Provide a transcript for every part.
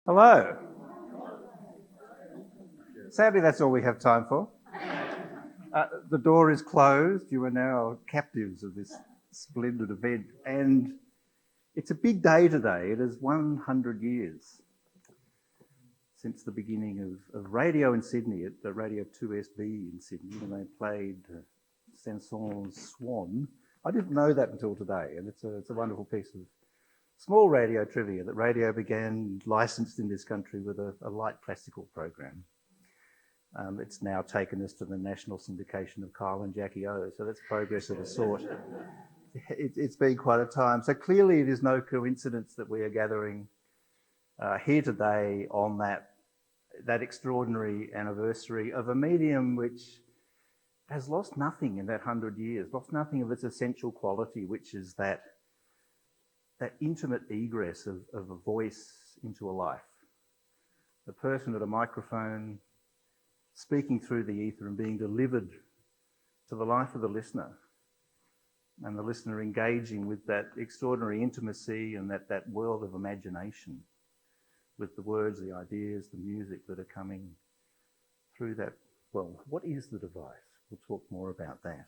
Hello. Sadly, that's all we have time for. The door is closed. You are now captives of this splendid event. And it's a big day today. It is 100 years since the beginning of radio in Sydney, at the Radio 2SB in Sydney, when they played Saint-Saëns' Swan. I didn't know that until today, and it's a wonderful piece of small radio trivia that radio began licensed in this country with a light classical program. It's now taken us to the national syndication of Kyle and Jackie O, so that's progress of a sort. It's been quite a time. So clearly it is no coincidence that we are gathering here today on that extraordinary anniversary of a medium which has lost nothing in that 100 years, lost nothing of its essential quality, which is that intimate egress of a voice into a life. The person at a microphone speaking through the ether and being delivered to the life of the listener, and the listener engaging with that extraordinary intimacy and that world of imagination with the words, the ideas, the music that are coming through that. Well, what is the device? We'll talk more about that.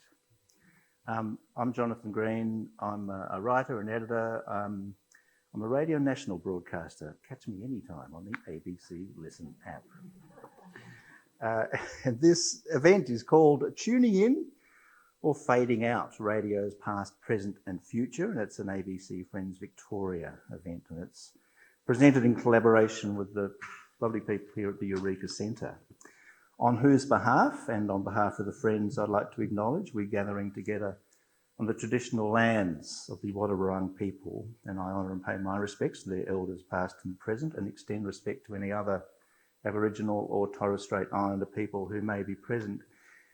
I'm Jonathan Green. I'm a writer and editor. I'm a Radio National broadcaster. Catch me anytime on the ABC Listen app. And this event is called Tuning In or Fading Out, Radio's Past, Present and Future, and it's an ABC Friends Victoria event, and it's presented in collaboration with the lovely people here at the Eureka Centre, on whose behalf and on behalf of the Friends I'd like to acknowledge we're gathering together on the traditional lands of the Wadawurrung people, and I honour and pay my respects to their elders past and present, and extend respect to any other Aboriginal or Torres Strait Islander people who may be present.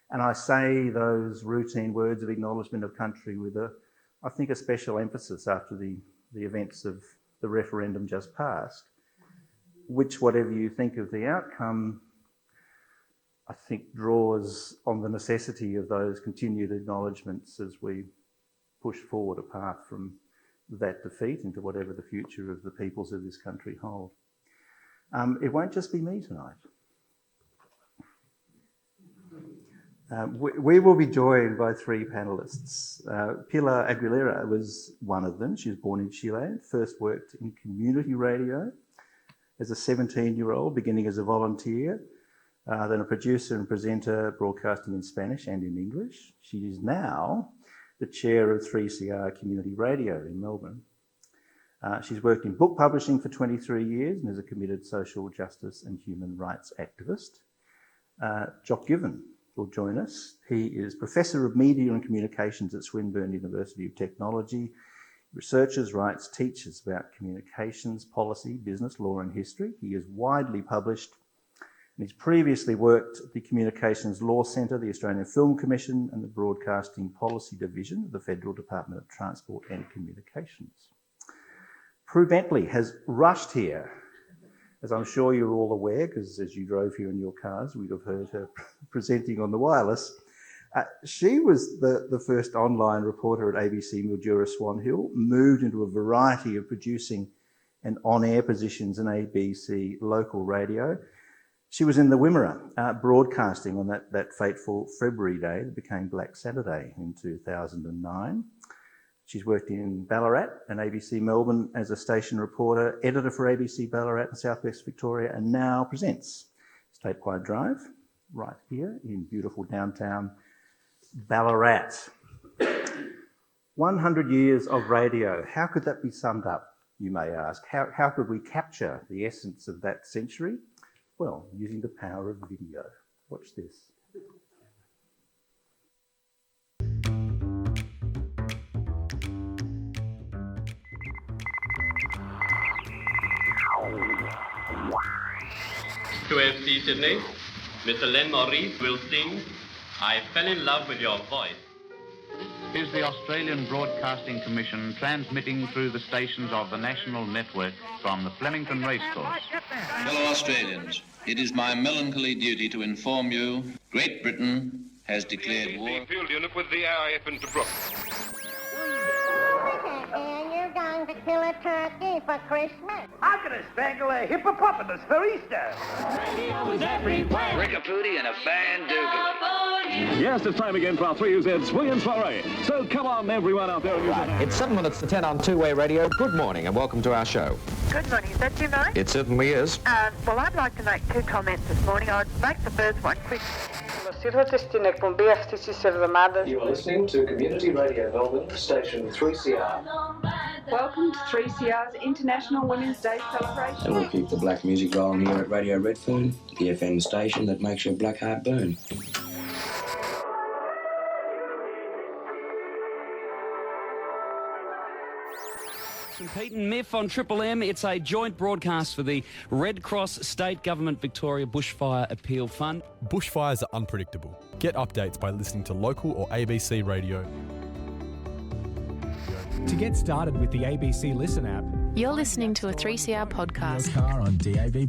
And I say those routine words of acknowledgement of country with I think a special emphasis after the events of the referendum just passed, which, whatever you think of the outcome, I think draws on the necessity of those continued acknowledgements as we push forward apart from that defeat into whatever the future of the peoples of this country hold. It won't just be me tonight. We will be joined by three panellists. Pilar Aguilera was one of them. She was born in Chile, first worked in community radio as a 17-year-old, beginning as a volunteer, then a producer and presenter broadcasting in Spanish and in English. She is now the chair of 3CR Community Radio in Melbourne. She's worked in book publishing for 23 years and is a committed social justice and human rights activist. Jock will join us. He is Professor of Media and Communications at Swinburne University of Technology. Researches, writes, teaches about communications, policy, business, law and history. He is widely published, and he's previously worked at the Communications Law Centre, the Australian Film Commission and the Broadcasting Policy Division of the Federal Department of Transport and Communications. Prue Bentley has rushed here, as I'm sure you're all aware, because as you drove here in your cars, we'd have heard her presenting on the wireless. She was the first online reporter at ABC Mildura Swan Hill, moved into a variety of producing and on-air positions in ABC local radio. She was in the Wimmera, broadcasting on that fateful February day that became Black Saturday in 2009. She's worked in Ballarat and ABC Melbourne as a station reporter, editor for ABC Ballarat and South West Victoria, and now presents Statewide Drive right here in beautiful downtown Ballarat. 100 years of radio. How could that be summed up, you may ask? How could we capture the essence of that century? Well, using the power of video. Watch this. To FC Sydney, Mr. Len Maurice will sing I Fell in Love with Your Voice. Is the Australian Broadcasting Commission transmitting through the stations of the national network from the Flemington Racecourse. Fellow Australians, it is my melancholy duty to inform you Great Britain has declared war. Field unit with the RAF into Brook. And you're going to kill a turkey for Christmas. I'm going to strangle a hippopotamus for Easter. Rickapooty and a fan-doogly. Yes, it's time again for our 3UZ Swing and Soiree. So come on, everyone out there. It's 7 minutes to 10 on two-way radio. Good morning and welcome to our show. Good morning. Is that you, mate? It certainly is. Well, I'd like to make 2 comments this morning. I'd make the first one quick. You are listening to Community Radio Melbourne, station 3CR. Welcome to 3CR's International Women's Day celebration. And we'll keep the black music rolling here at Radio Redfern, the FM station that makes your black heart burn. Pete and Miff on Triple M. It's a joint broadcast for the Red Cross State Government Victoria Bushfire Appeal Fund. Bushfires are unpredictable. Get updates by listening to local or ABC radio. To get started with the ABC Listen app, you're listening to a 3CR podcast. Your car on DAB+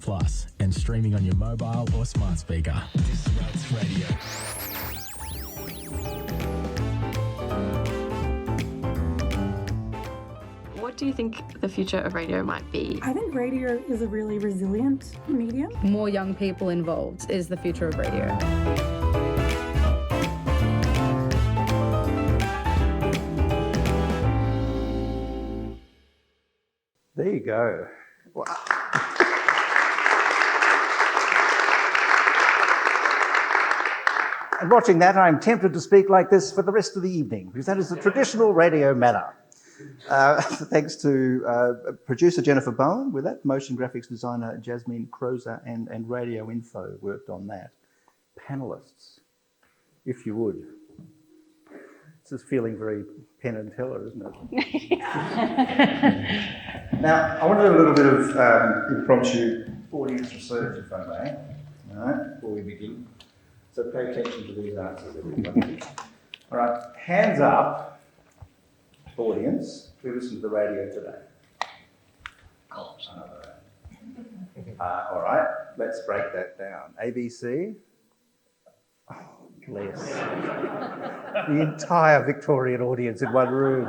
and streaming on your mobile or smart speaker. This is Radio. What do you think the future of radio might be? I think radio is a really resilient medium. More young people involved is the future of radio. There you go. Wow. And watching that, I'm tempted to speak like this for the rest of the evening, because that is the traditional radio manner. Thanks to producer Jennifer Bowen with that, motion graphics designer Jasmine Crozer and Radio Info worked on that. Panellists, if you would. This is feeling very Penn and Teller, isn't it? Now, I want to do a little bit of impromptu audience research, if I may, all right, before we begin. So pay attention to these answers, everybody. All right, hands up. Audience who listen to the radio today. All right, let's break that down. ABC. Oh, bless. The entire Victorian audience in one room.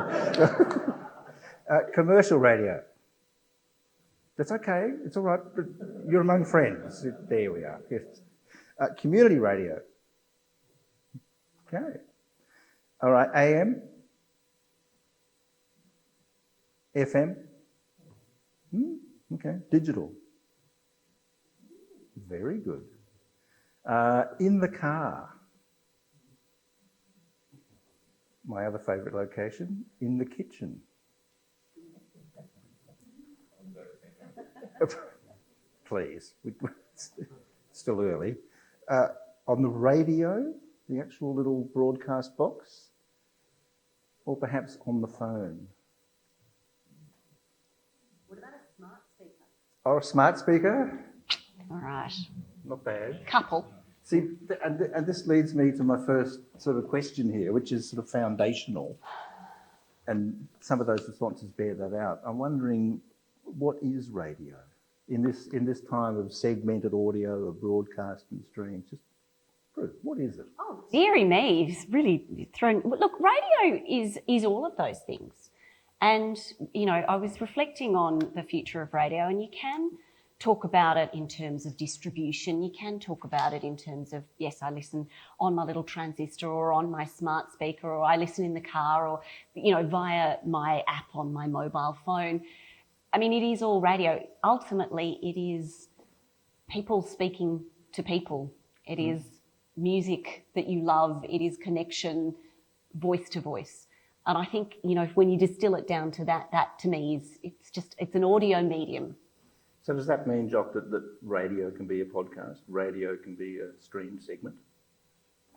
Commercial radio. That's okay, it's all right. You're among friends. There we are. Yes. Community radio. Okay. All right, AM. FM? Okay. Digital? Very good. In the car? My other favourite location, in the kitchen. Please, it's still early. On the radio, the actual little broadcast box? Or perhaps on the phone? Or a smart speaker? All right. Not bad. Couple. See, and this leads me to my first sort of question here, which is sort of foundational. And some of those responses bear that out. I'm wondering, what is radio? In this time of segmented audio, of broadcast and stream, just Prue, what is it? Oh, dearie me, it's really thrown. Look, radio is all of those things. And, you know, I was reflecting on the future of radio, and you can talk about it in terms of distribution. You can talk about it in terms of, yes, I listen on my little transistor or on my smart speaker, or I listen in the car, or, you know, via my app on my mobile phone. I mean, it is all radio. Ultimately, it is people speaking to people. It is music that you love. It is connection, voice to voice. And I think, you know, when you distill it down to that to me it's an audio medium. So does that mean, Jock, that radio can be a podcast? Radio can be a stream segment?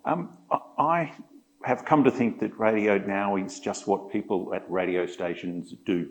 I have come to think that radio now is just what people at radio stations do.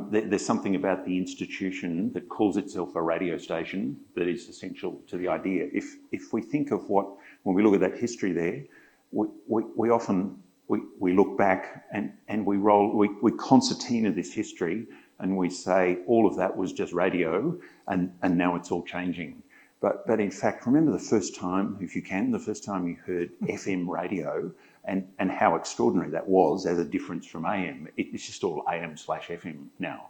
There's something about the institution that calls itself a radio station that is essential to the idea. If we think of when we look at that history there, we often look back and we concertina this history and we say all of that was just radio and now it's all changing. But in fact, remember the first time, if you can, the first time you heard FM radio and how extraordinary that was as a difference from AM. It's just all AM/FM now.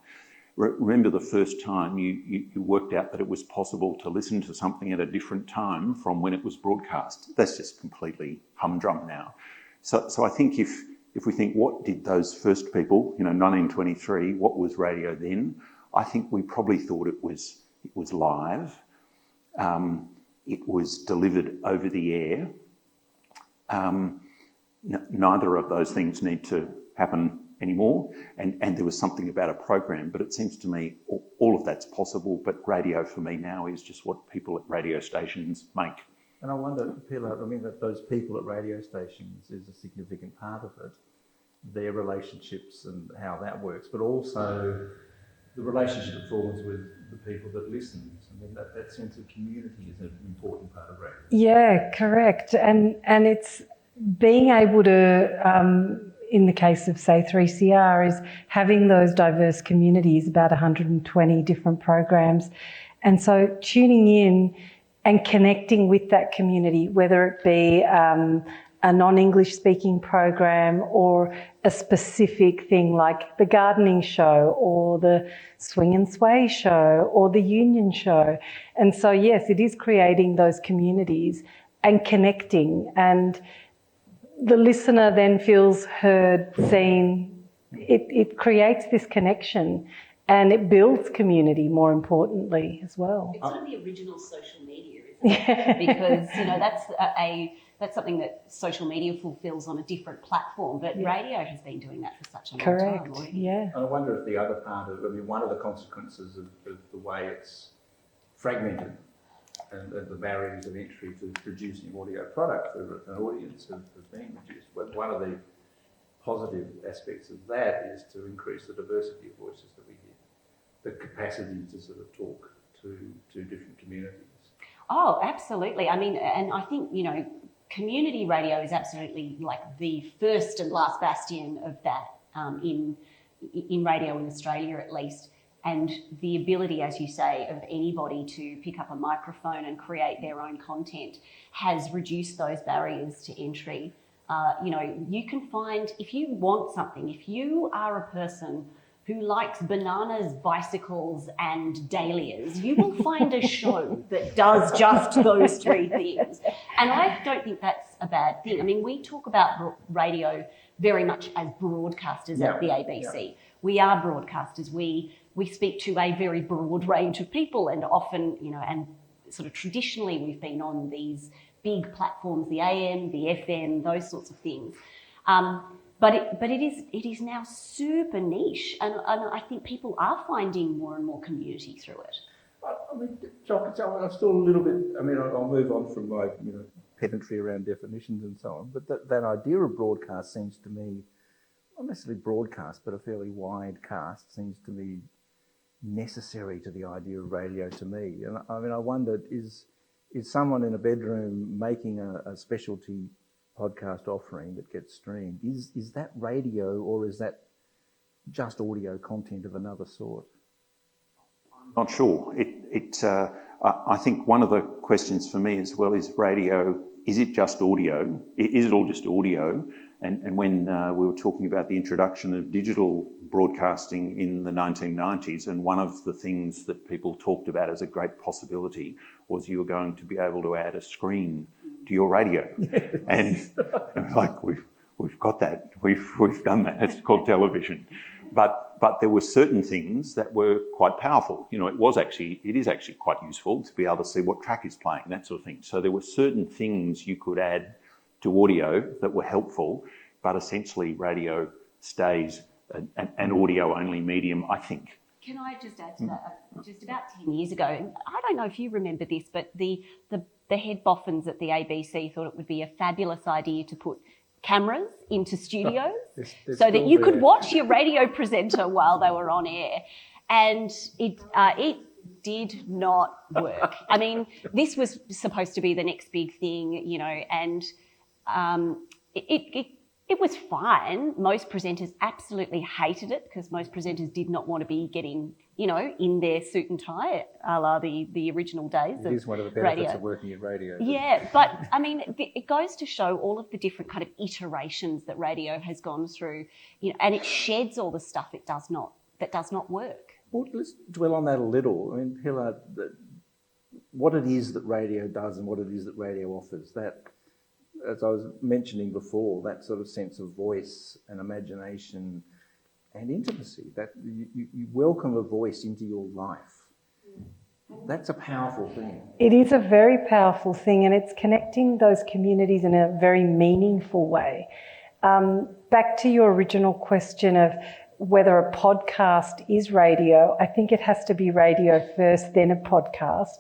Remember the first time you worked out that it was possible to listen to something at a different time from when it was broadcast. That's just completely humdrum now. So I think if we think, what did those first people, 1923, what was radio then? I think we probably thought it was live. It was delivered over the air. Neither of those things need to happen anymore, and there was something about a program, but it seems to me all of that's possible, but radio for me now is just what people at radio stations make. And I wonder, Pilar, that those people at radio stations is a significant part of it, their relationships and how that works, but also the relationship it forms with the people that listen. That sense of community is an important part of radio. Yeah, correct. And it's being able to, in the case of, say, 3CR, is having those diverse communities, about 120 different programs. And so tuning in and connecting with that community, whether it be a non-English speaking program or a specific thing like the gardening show or the swing and sway show or the union show. And so, yes, it is creating those communities and connecting, and the listener then feels heard, seen. It creates this connection and it builds community, more importantly, as well. It's sort of the original social media, isn't it? Because, that's something that social media fulfills on a different platform, but radio has been doing that for such a long time already. Yeah. And I wonder if the other part of one of the consequences of the way it's fragmented and the barriers of entry to producing audio product for an audience have been reduced. But one of the positive aspects of that is to increase the diversity of voices that we hear, the capacity to sort of talk to different communities. Oh, absolutely. And I think, community radio is absolutely like the first and last bastion of that in radio in Australia, at least. And the ability, as you say, of anybody to pick up a microphone and create their own content has reduced those barriers to entry. You can find, if you want something, if you are a person who likes bananas, bicycles and dahlias, you will find a show that does just those three things. And I don't think that's a bad thing. We talk about radio very much as broadcasters at the ABC. Yeah. We are broadcasters. We speak to a very broad range of people, and often, and sort of traditionally we've been on these big platforms, the AM, the FM, those sorts of things. But it is now super niche, and I think people are finding more and more community through it. Jock, I'm still a little bit. I'll move on from my pedantry around definitions and so on. But that idea of broadcast seems to me, not necessarily broadcast, but a fairly wide cast seems to me necessary to the idea of radio to me. And I wondered, is someone in a bedroom making a specialty podcast offering that gets streamed, is that radio, or is that just audio content of another sort? I'm not sure. I think one of the questions for me as well is radio, is it just audio? Is it all just audio? And when we were talking about the introduction of digital broadcasting in the 1990s, and one of the things that people talked about as a great possibility was you were going to be able to add a screen to your radio. Yes. And like, we've got that, we've done that, it's called television. But there were certain things that were quite powerful. It is actually quite useful to be able to see what track is playing, that sort of thing. So there were certain things you could add to audio that were helpful, but essentially radio stays an audio-only medium, I think. Can I just add to that? Just about 10 years ago, and I don't know if you remember this, but the head boffins at the ABC thought it would be a fabulous idea to put cameras into studios so that you could watch your radio presenter while they were on air. And it did not work. This was supposed to be the next big thing, and it was fine. Most presenters absolutely hated it because most presenters did not want to be getting you know, in their suit and tie, a la the original days of radio. It is one of the benefits of working in radio. Yeah, but I mean, it goes to show all of the different kind of iterations that radio has gone through, you know, and it sheds all the stuff that does not work. Well, let's dwell on that a little. I mean, Pilar, what it is that radio does and what it is that radio offers, that, as I was mentioning before, that sort of sense of voice and imagination and intimacy, that you welcome a voice into your life. That's a powerful thing. It is a very powerful thing, and it's connecting those communities in a very meaningful way. Back to your original question of whether a podcast is radio, I think it has to be radio first, then a podcast.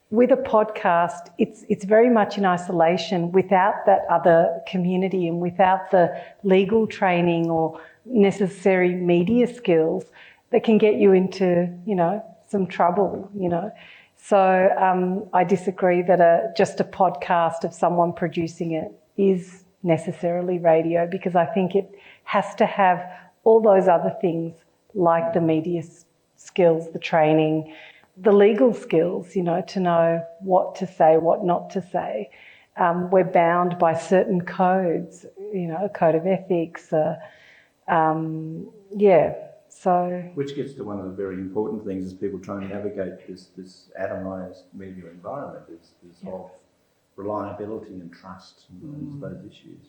With a podcast, it's very much in isolation without that other community and without the legal training or necessary media skills that can get you into, you know, some trouble, you know. So I disagree that just a podcast of someone producing it is necessarily radio, because I think it has to have all those other things like the media skills, the training, the legal skills, you know, to know what to say, what not to say. We're bound by certain codes, you know, a code of ethics, so... Which gets to one of the very important things as people try and navigate this atomised media environment is of reliability and trust and those issues.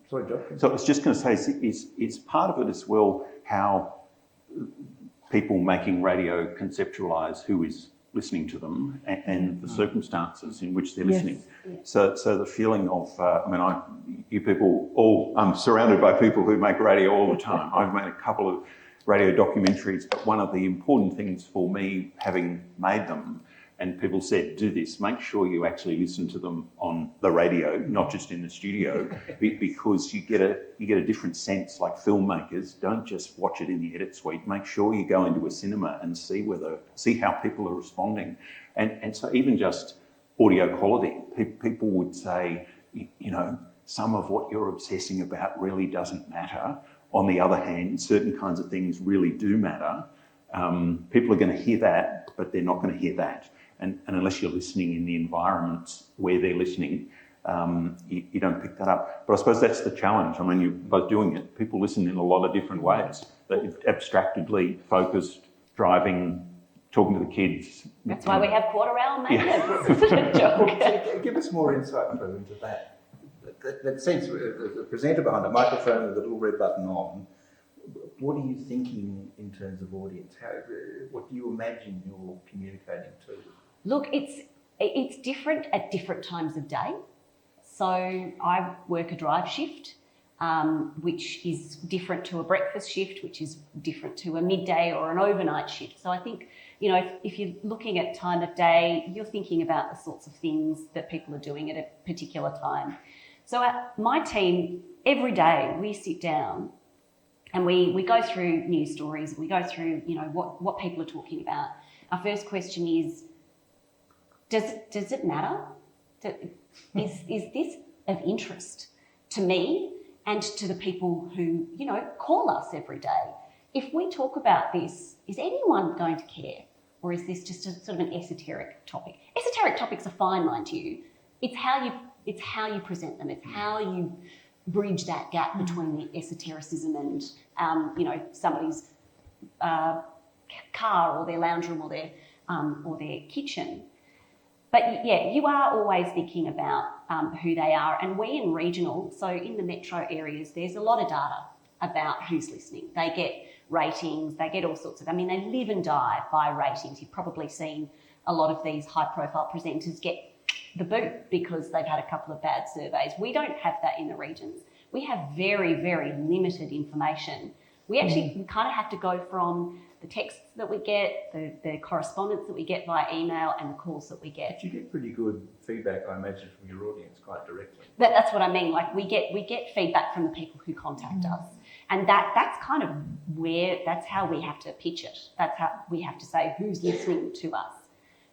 Sorry, Jock. So I was just going to say, it's part of it as well, how people making radio conceptualise who is listening to them and the circumstances in which they're listening. So the feeling of, you people I'm surrounded by people who make radio all the time. I've made a couple of radio documentaries, but one of the important things for me, having made them, and people said, do this, make sure you actually listen to them on the radio, not just in the studio, because you get a different sense. Like filmmakers, don't just watch it in the edit suite. Make sure you go into a cinema and see how people are responding. And so even just audio quality, people would say, you know, some of what you're obsessing about really doesn't matter. On the other hand, certain kinds of things really do matter. People are going to hear that, but they're not going to hear that. And unless you're listening in the environments where they're listening, you don't pick that up. But I suppose that's the challenge. I mean, you're both doing it. People listen in a lot of different ways. Abstractedly, focused, driving, talking to the kids. That's why we have quarter-hour makeup, isn't it, Jock? Give us more insight, Prue, into that. That sense, the presenter behind a microphone with a little red button on, what are you thinking in terms of audience? What do you imagine you're communicating to? Look, it's different at different times of day. So I work a drive shift, which is different to a breakfast shift, which is different to a midday or an overnight shift. So I think, you know, if you're looking at time of day, you're thinking about the sorts of things that people are doing at a particular time. So my team, every day we sit down and we go through news stories, we go through, you know, what people are talking about. Our first question is, does it matter? Is this of interest to me and to the people who, you know, call us every day? If we talk about this, is anyone going to care? Or is this just a sort of an esoteric topic? Esoteric topics are fine, mind you. It's how you present them. It's how you bridge that gap between the esotericism and, you know, somebody's car or their lounge room or their kitchen. But yeah, you are always thinking about who they are. And we in regional, so in the metro areas, there's a lot of data about who's listening. They get ratings, they get all sorts of, I mean, they live and die by ratings. You've probably seen a lot of these high profile presenters get the boot because they've had a couple of bad surveys. We don't have that in the regions. We have very, very limited information. We kind of have to go from the texts that we get, the correspondence that we get via email and the calls that we get. But you get pretty good feedback, I imagine, from your audience quite directly. That's what I mean. Like we get feedback from the people who contact us. And that's kind of that's how we have to pitch it. That's how we have to say who's listening to us.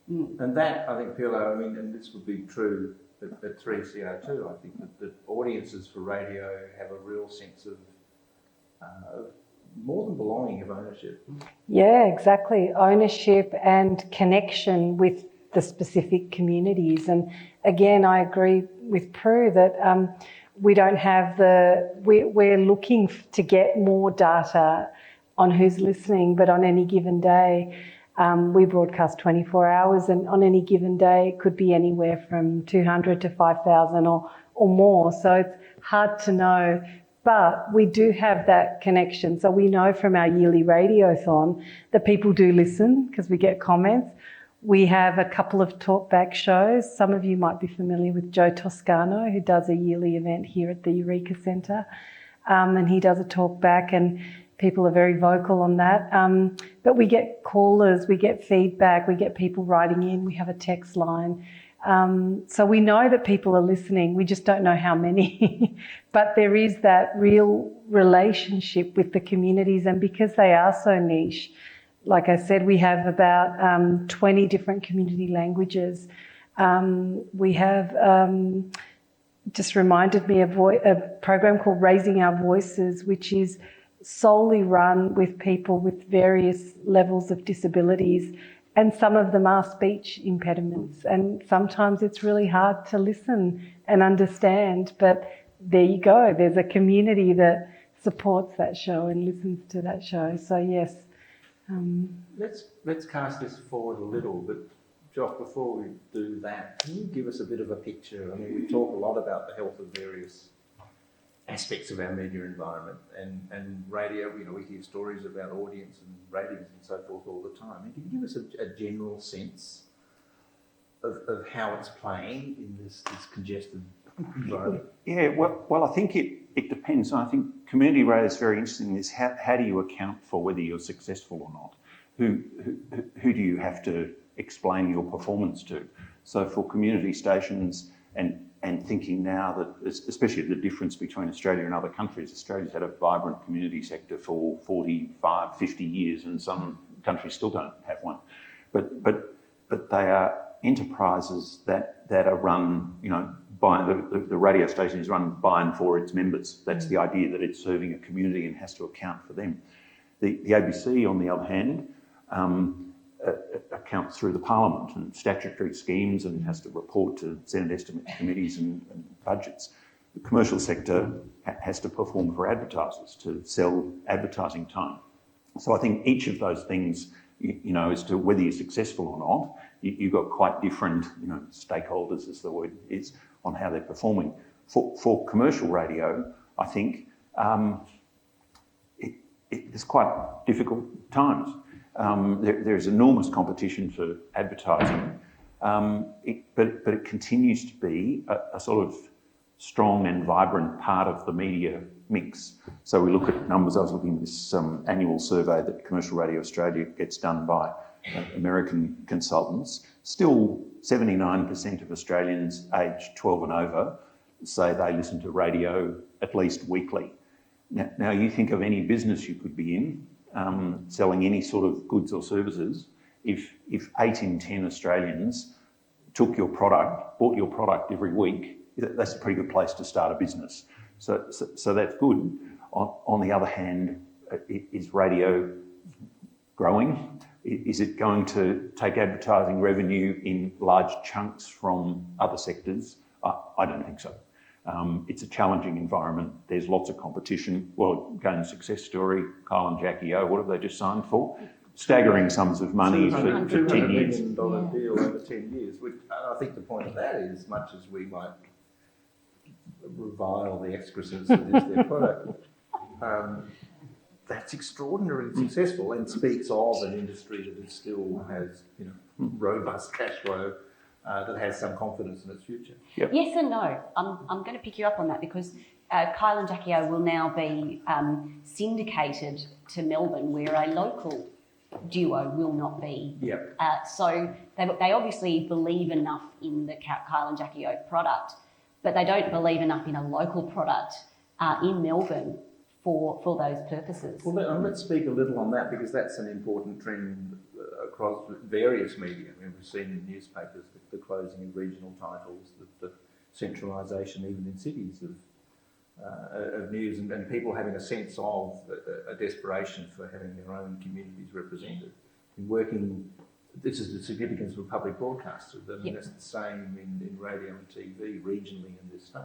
And that, I think, Pilar, I mean, and this would be true at 3CR too, I think that audiences for radio have a real sense of more than belonging, of ownership. Yeah, exactly. Ownership and connection with the specific communities. And again, I agree with Prue that we don't have we're looking to get more data on who's listening, but on any given day, we broadcast 24 hours, and on any given day it could be anywhere from 200 to 5,000 or more. So it's hard to know, but we do have that connection. So we know from our yearly radiothon that people do listen because we get comments. We have a couple of talkback shows. Some of you might be familiar with Joe Toscano, who does a yearly event here at the Eureka Centre, and he does a talkback, and people are very vocal on that. But we get callers, we get feedback, we get people writing in, we have a text line. So we know that people are listening, we just don't know how many. But there is that real relationship with the communities, and because they are so niche, like I said, we have about 20 different community languages. We have just reminded me of a program called Raising Our Voices, which is solely run with people with various levels of disabilities, and some of them are speech impediments, and sometimes it's really hard to listen and understand, but there you go, there's a community that supports that show and listens to that show. So yes. Let's cast this forward a little, but Jock, before we do that, can you give us a bit of a picture? I mean, we talk a lot about the health of various aspects of our media environment, and radio, you know, we hear stories about audience and ratings and so forth all the time. And can you give us a general sense of how it's playing in this congested environment? Yeah, well, I think it depends. I think community radio is very interesting. Is how do you account for whether you're successful or not? Who do you have to explain your performance to? So for community stations and thinking now that, especially the difference between Australia and other countries, Australia's had a vibrant community sector for 45, 50 years, and some countries still don't have one. But they are enterprises that are run, you know, by the radio station is run by and for its members. That's the idea, that it's serving a community and has to account for them. The ABC, on the other hand, accounts through the Parliament and statutory schemes and has to report to Senate estimates committees and budgets. The commercial sector has to perform for advertisers to sell advertising time. So I think each of those things, you know, as to whether you're successful or not, you've got quite different, you know, stakeholders, as the word is, on how they're performing. For commercial radio, I think it's quite difficult times. There's enormous competition for advertising, but it continues to be a sort of strong and vibrant part of the media mix. So we look at numbers. I was looking at this annual survey that Commercial Radio Australia gets done by American consultants. Still 79% of Australians aged 12 and over say they listen to radio at least weekly. Now you think of any business you could be in, selling any sort of goods or services, if 8 in 10 Australians took your product, bought your product every week, that's a pretty good place to start a business. So that's good. On the other hand, is radio growing? Is it going to take advertising revenue in large chunks from other sectors? I don't think so. It's a challenging environment. There's lots of competition. Well, again, success story, Kyle and Jackie O, what have they just signed for? Staggering sums of money for 10 years. $200 million deal over 10 years. Which, I think the point of that is, much as we might revile the excrescence that is their product, that's extraordinarily successful and speaks of an industry that still has, you know, robust cash flow, that has some confidence in its future. Yep. Yes and no. I'm going to pick you up on that because Kyle and Jackie O will now be syndicated to Melbourne, where a local duo will not be. Yep. So they obviously believe enough in the Kyle and Jackie O product, but they don't believe enough in a local product in Melbourne for those purposes. Well, let's speak a little on that, because that's an important trend across various media. I mean, we've seen in newspapers the closing of regional titles, the centralisation even in cities of news, and people having a sense of a desperation for having their own communities represented. And working, this is the significance of a public broadcaster. I mean, that's the same in radio and TV regionally in this state.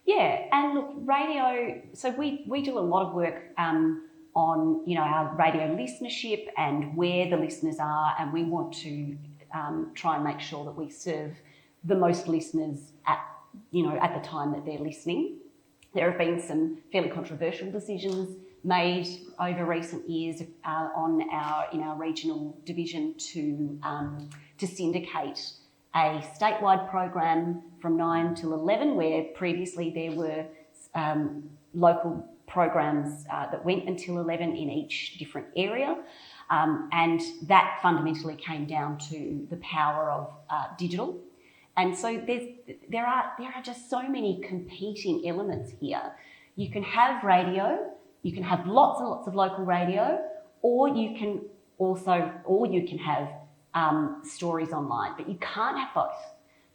Yeah, and look, radio, so we do a lot of work on, our radio listenership and where the listeners are, and we want to try and make sure that we serve the most listeners at the time that they're listening. There have been some fairly controversial decisions made over recent years in our regional division to syndicate a statewide program from 9 till 11, where previously there were local programs that went until 11 in each different area. And that fundamentally came down to the power of digital. And so there are just so many competing elements here. You can have radio, you can have lots and lots of local radio, or you can have stories online, but you can't have both,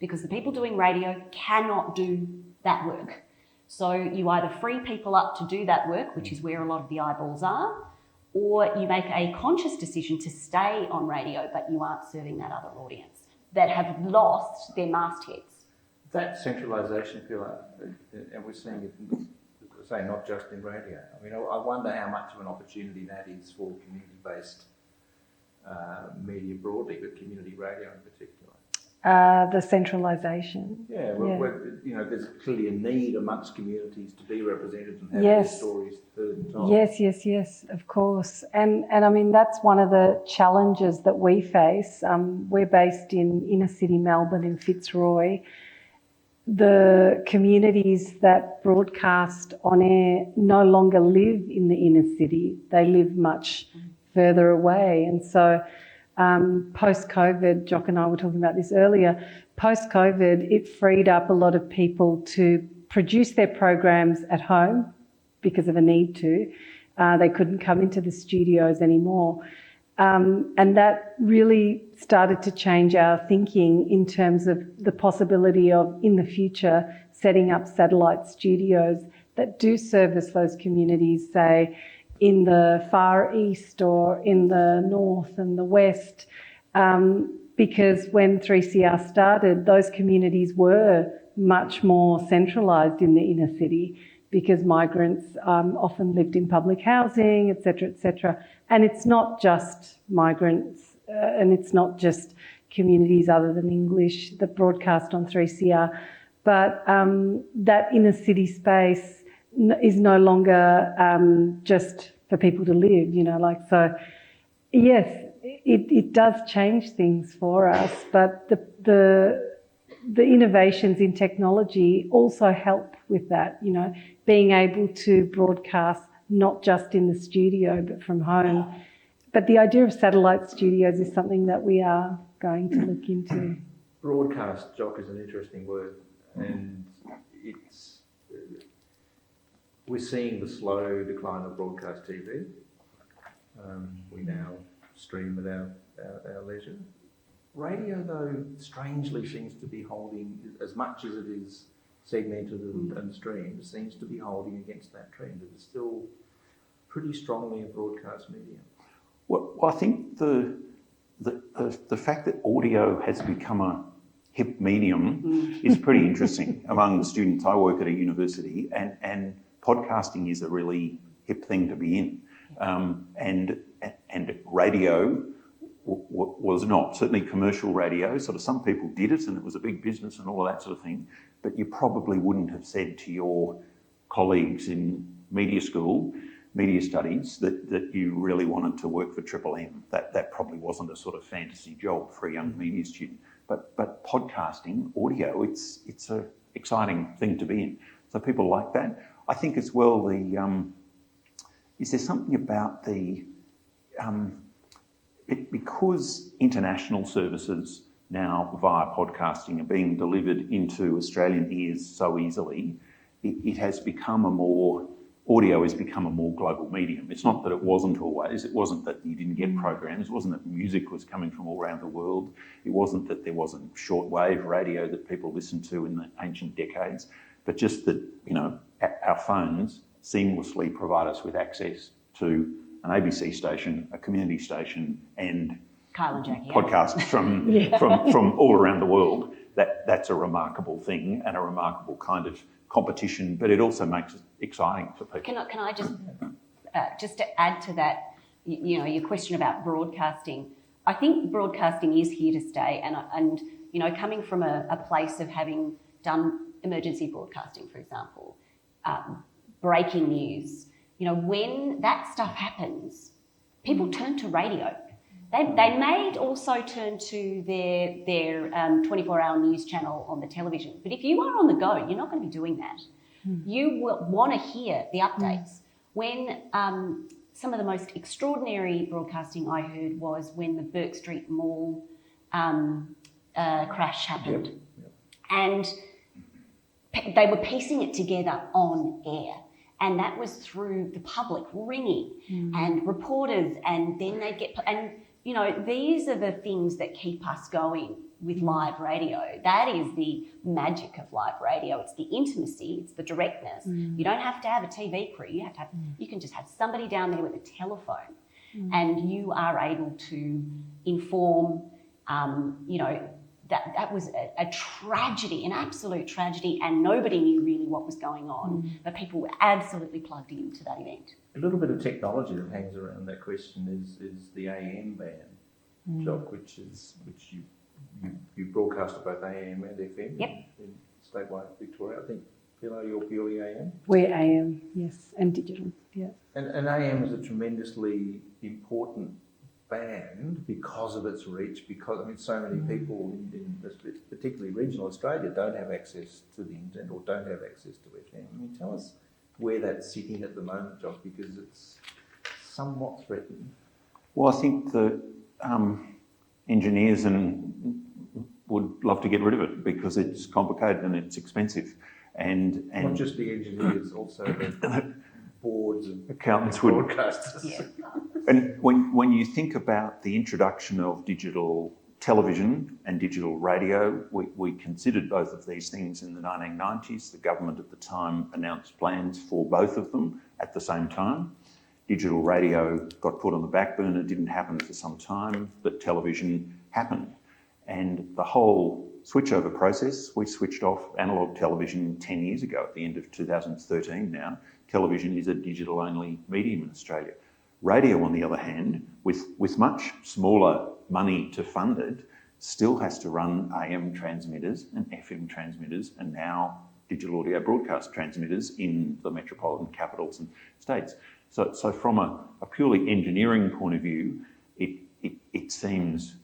because the people doing radio cannot do that work. So you either free people up to do that work, which is where a lot of the eyeballs are, or you make a conscious decision to stay on radio, but you aren't serving that other audience that have lost their mastheads. That centralisation, Pilar, and we're seeing it, say, not just in radio. I mean, I wonder how much of an opportunity that is for community-based media broadly, but community radio in particular. The centralisation. Yeah, there's clearly a need amongst communities to be represented and have their stories heard and told. Yes, of course. And I mean, that's one of the challenges that we face. We're based in inner city Melbourne in Fitzroy. The communities that broadcast on air no longer live in the inner city. They live much further away. And so post-COVID, Jock and I were talking about this earlier, post-COVID, it freed up a lot of people to produce their programs at home because of a need to. They couldn't come into the studios anymore. And that really started to change our thinking in terms of the possibility of, in the future, setting up satellite studios that do service those communities, say, in the Far East or in the North and the West, because when 3CR started, those communities were much more centralised in the inner city because migrants often lived in public housing, etc. And it's not just migrants and it's not just communities other than English that broadcast on 3CR, but that inner city space is no longer just for people to live, so yes, it does change things for us, but the innovations in technology also help with that, being able to broadcast not just in the studio but from home. But the idea of satellite studios is something that we are going to look into. Broadcast, Jock, is an interesting word, and we're seeing the slow decline of broadcast TV. We now stream at our leisure. Radio, though, strangely seems to be holding, as much as it is segmented and streamed, seems to be holding against that trend. It is still pretty strongly a broadcast medium. Well, I think the fact that audio has become a hip medium is pretty interesting among the students. I work at a university, and podcasting is a really hip thing to be in, and radio was not. Certainly commercial radio, sort of some people did it and it was a big business and all of that sort of thing, but you probably wouldn't have said to your colleagues in media school, media studies, that you really wanted to work for Triple M. That probably wasn't a sort of fantasy job for a young media student. But podcasting, audio, it's an exciting thing to be in. So people like that. I think as well, is there something about because international services now via podcasting are being delivered into Australian ears so easily, it has become audio has become a more global medium. It's not that it wasn't always, it wasn't that you didn't get programs, it wasn't that music was coming from all around the world, it wasn't that there wasn't shortwave radio that people listened to in the ancient decades, but just that, our phones seamlessly provide us with access to an ABC station, a community station, and Kyle and Jackie, podcasts from all around the world. That's a remarkable thing and a remarkable kind of competition, but it also makes it exciting for people. Can I just to add to that, your question about broadcasting. I think broadcasting is here to stay, and coming from a place of having done emergency broadcasting, for example, breaking news. When that stuff happens, people turn to radio. They may also turn to their 24-hour news channel on the television. But if you are on the go, you're not going to be doing that. You will want to hear the updates. When some of the most extraordinary broadcasting I heard was when the Burke Street Mall crash happened. And they were piecing it together on air. And that was through the public ringing and reporters, and then they get... And, these are the things that keep us going with live radio. That is the magic of live radio. It's the intimacy, it's the directness. You don't have to have a TV crew. You can just have somebody down there with a telephone, and you are able to inform, that was a tragedy, an absolute tragedy, and nobody knew really what was going on, but people were absolutely plugged into that event. A little bit of technology that hangs around that question is the AM band, Jock, which you broadcast at both AM and FM in statewide Victoria. I think, Pilar, you're purely AM? We're AM, yes, and digital, yeah. And AM is a tremendously important band because of its reach, because so many people in particularly regional Australia don't have access to the internet or don't have access to FM. Tell us where that's sitting at the moment, Jock, because it's somewhat threatened. Well, I think the engineers would love to get rid of it because it's complicated and it's expensive. And not just the engineers, also the boards and accountants broadcasters. Yeah. And when you think about the introduction of digital television and digital radio, we considered both of these things in the 1990s. The government at the time announced plans for both of them at the same time. Digital radio got put on the back burner, didn't happen for some time, but television happened. And the whole switchover process, we switched off analogue television 10 years ago at the end of 2013 now. Television is a digital-only medium in Australia. Radio, on the other hand, with much smaller money to fund it, still has to run AM transmitters and FM transmitters and now digital audio broadcast transmitters in the metropolitan capitals and states. So from a purely engineering point of view, it seems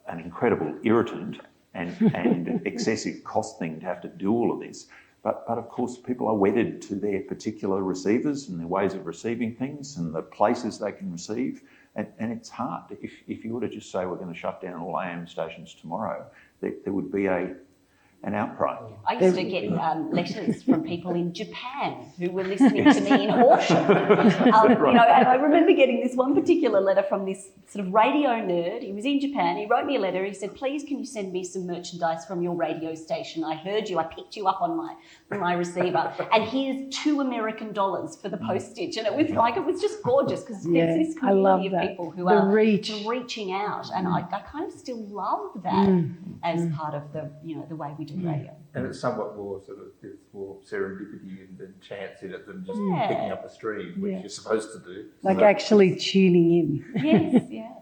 an incredible irritant and excessive cost thing to have to do all of this. But of course, people are wedded to their particular receivers and their ways of receiving things and the places they can receive. And it's hard. If you were to just say we're going to shut down all AM stations tomorrow, there would be an outcry. I used to get letters from people in Japan who were listening to me in Horsham. And I remember getting this one particular letter from this sort of radio nerd. He was in Japan. He wrote me a letter. He said, "Please, can you send me some merchandise from your radio station? I heard you. I picked you up on my receiver. And here's $2 American for the postage." And it was just gorgeous because there's this community of people who are reaching out, and I kind of still love that as part of the way we do radio. And it's somewhat more it's more serendipity and chance in it than just picking up a stream, which you're supposed to do. Like actually tuning in. Yes, yeah.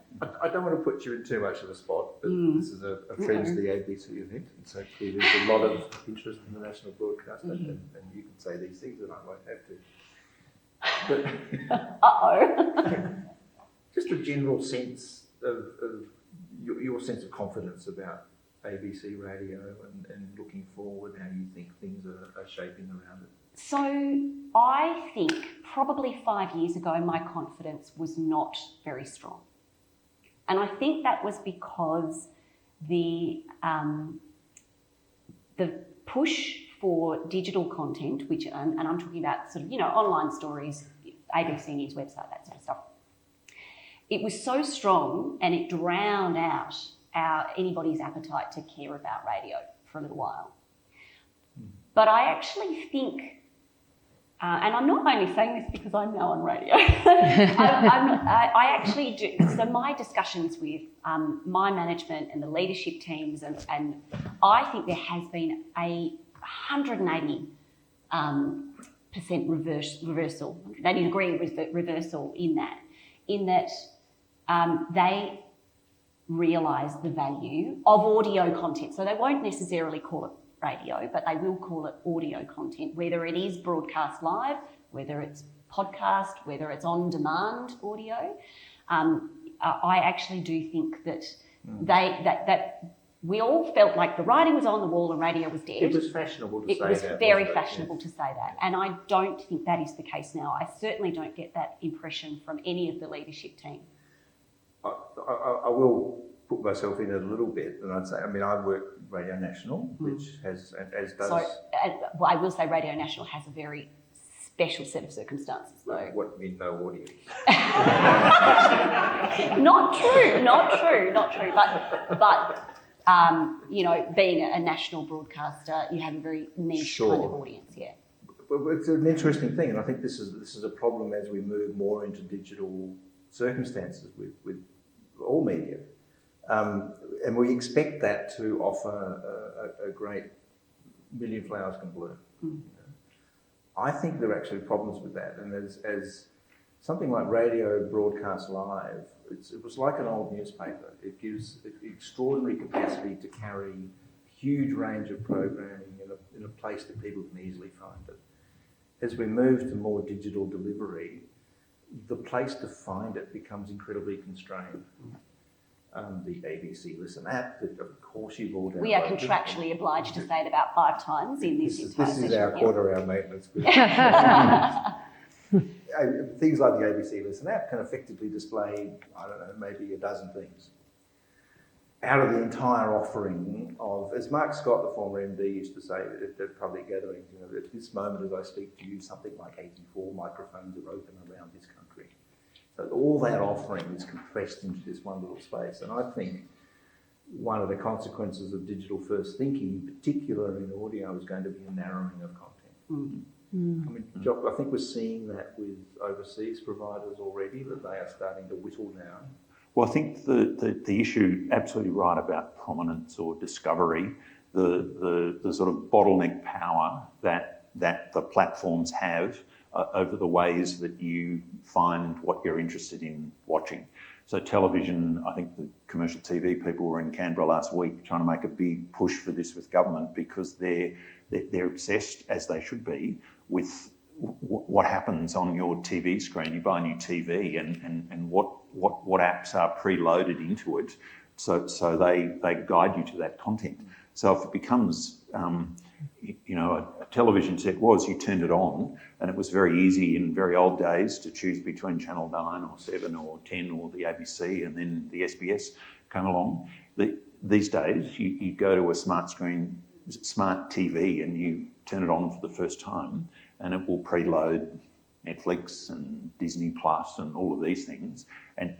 I don't want to put you in too much of a spot, but this is a Friends of the ABC event, and so clearly there's a lot of interest in the national broadcaster, and you can say these things and I won't have to. But just a general sense of your sense of confidence about ABC radio and looking forward, how you think things are shaping around it? So I think probably 5 years ago, my confidence was not very strong. And I think that was because the push for digital content, which, and I'm talking about sort of, online stories, ABC News website, that sort of stuff. It was so strong and it drowned out anybody's appetite to care about radio for a little while. But I actually think and I'm not only saying this because I'm now on radio. I actually do. So my discussions with my management and the leadership teams, and I think there has been a 180% reversal, 180 degree reversal in that they realise the value of audio content. So they won't necessarily call it radio, but they will call it audio content, whether it is broadcast live, whether it's podcast, whether it's on-demand audio. I actually do think that that we all felt like the writing was on the wall and radio was dead. It was fashionable to say that. It was very fashionable to say that, and I don't think that is the case now. I certainly don't get that impression from any of the leadership team. I will put myself in a little bit, and I'd say, I mean, I work Radio National, which has, as does... So, well, I will say Radio National has a very special set of circumstances, though. What, mean no audio? Not true. But you know, being a national broadcaster, you have a very niche kind of audience, yeah. But it's an interesting thing, and I think this is a problem as we move more into digital circumstances with all media. And we expect that to offer a great million flowers can bloom. I think there are actually problems with that, and as something like radio broadcast live, it was like an old newspaper. It gives extraordinary capacity to carry huge range of programming in a place that people can easily find it. As we move to more digital delivery, the place to find it becomes incredibly constrained. The ABC Listen app, that of course you've all downloaded. We are contractually obliged to say it about 5 times in this entire session. This is our quarter-hour maintenance. Things like the ABC Listen app can effectively display, I don't know, maybe a dozen things. Out of the entire offering of, as Mark Scott, the former MD, used to say at public gatherings, you know, at this moment as I speak to you, something like 84 microphones are open around this country. So all that offering is compressed into this one little space. And I think one of the consequences of digital first thinking, in particular in audio, is going to be a narrowing of content. I mean, Jock, I think we're seeing that with overseas providers already, that they are starting to whittle down. Well, I think the issue, absolutely right about prominence or discovery, the sort of bottleneck power that the platforms have over the ways that you find what you're interested in watching. So television, I think the commercial TV people were in Canberra last week trying to make a big push for this with government, because they're obsessed, as they should be, with what happens on your TV screen. You buy a new TV and what apps are preloaded into it, so they guide you to that content. So if it becomes, you know, a television set was, you turned it on, and it was very easy in very old days to choose between Channel 9 or 7 or 10 or the ABC, and then the SBS came along. These days, you go to a smart TV and you turn it on for the first time, and it will preload Netflix and Disney Plus and all of these things, and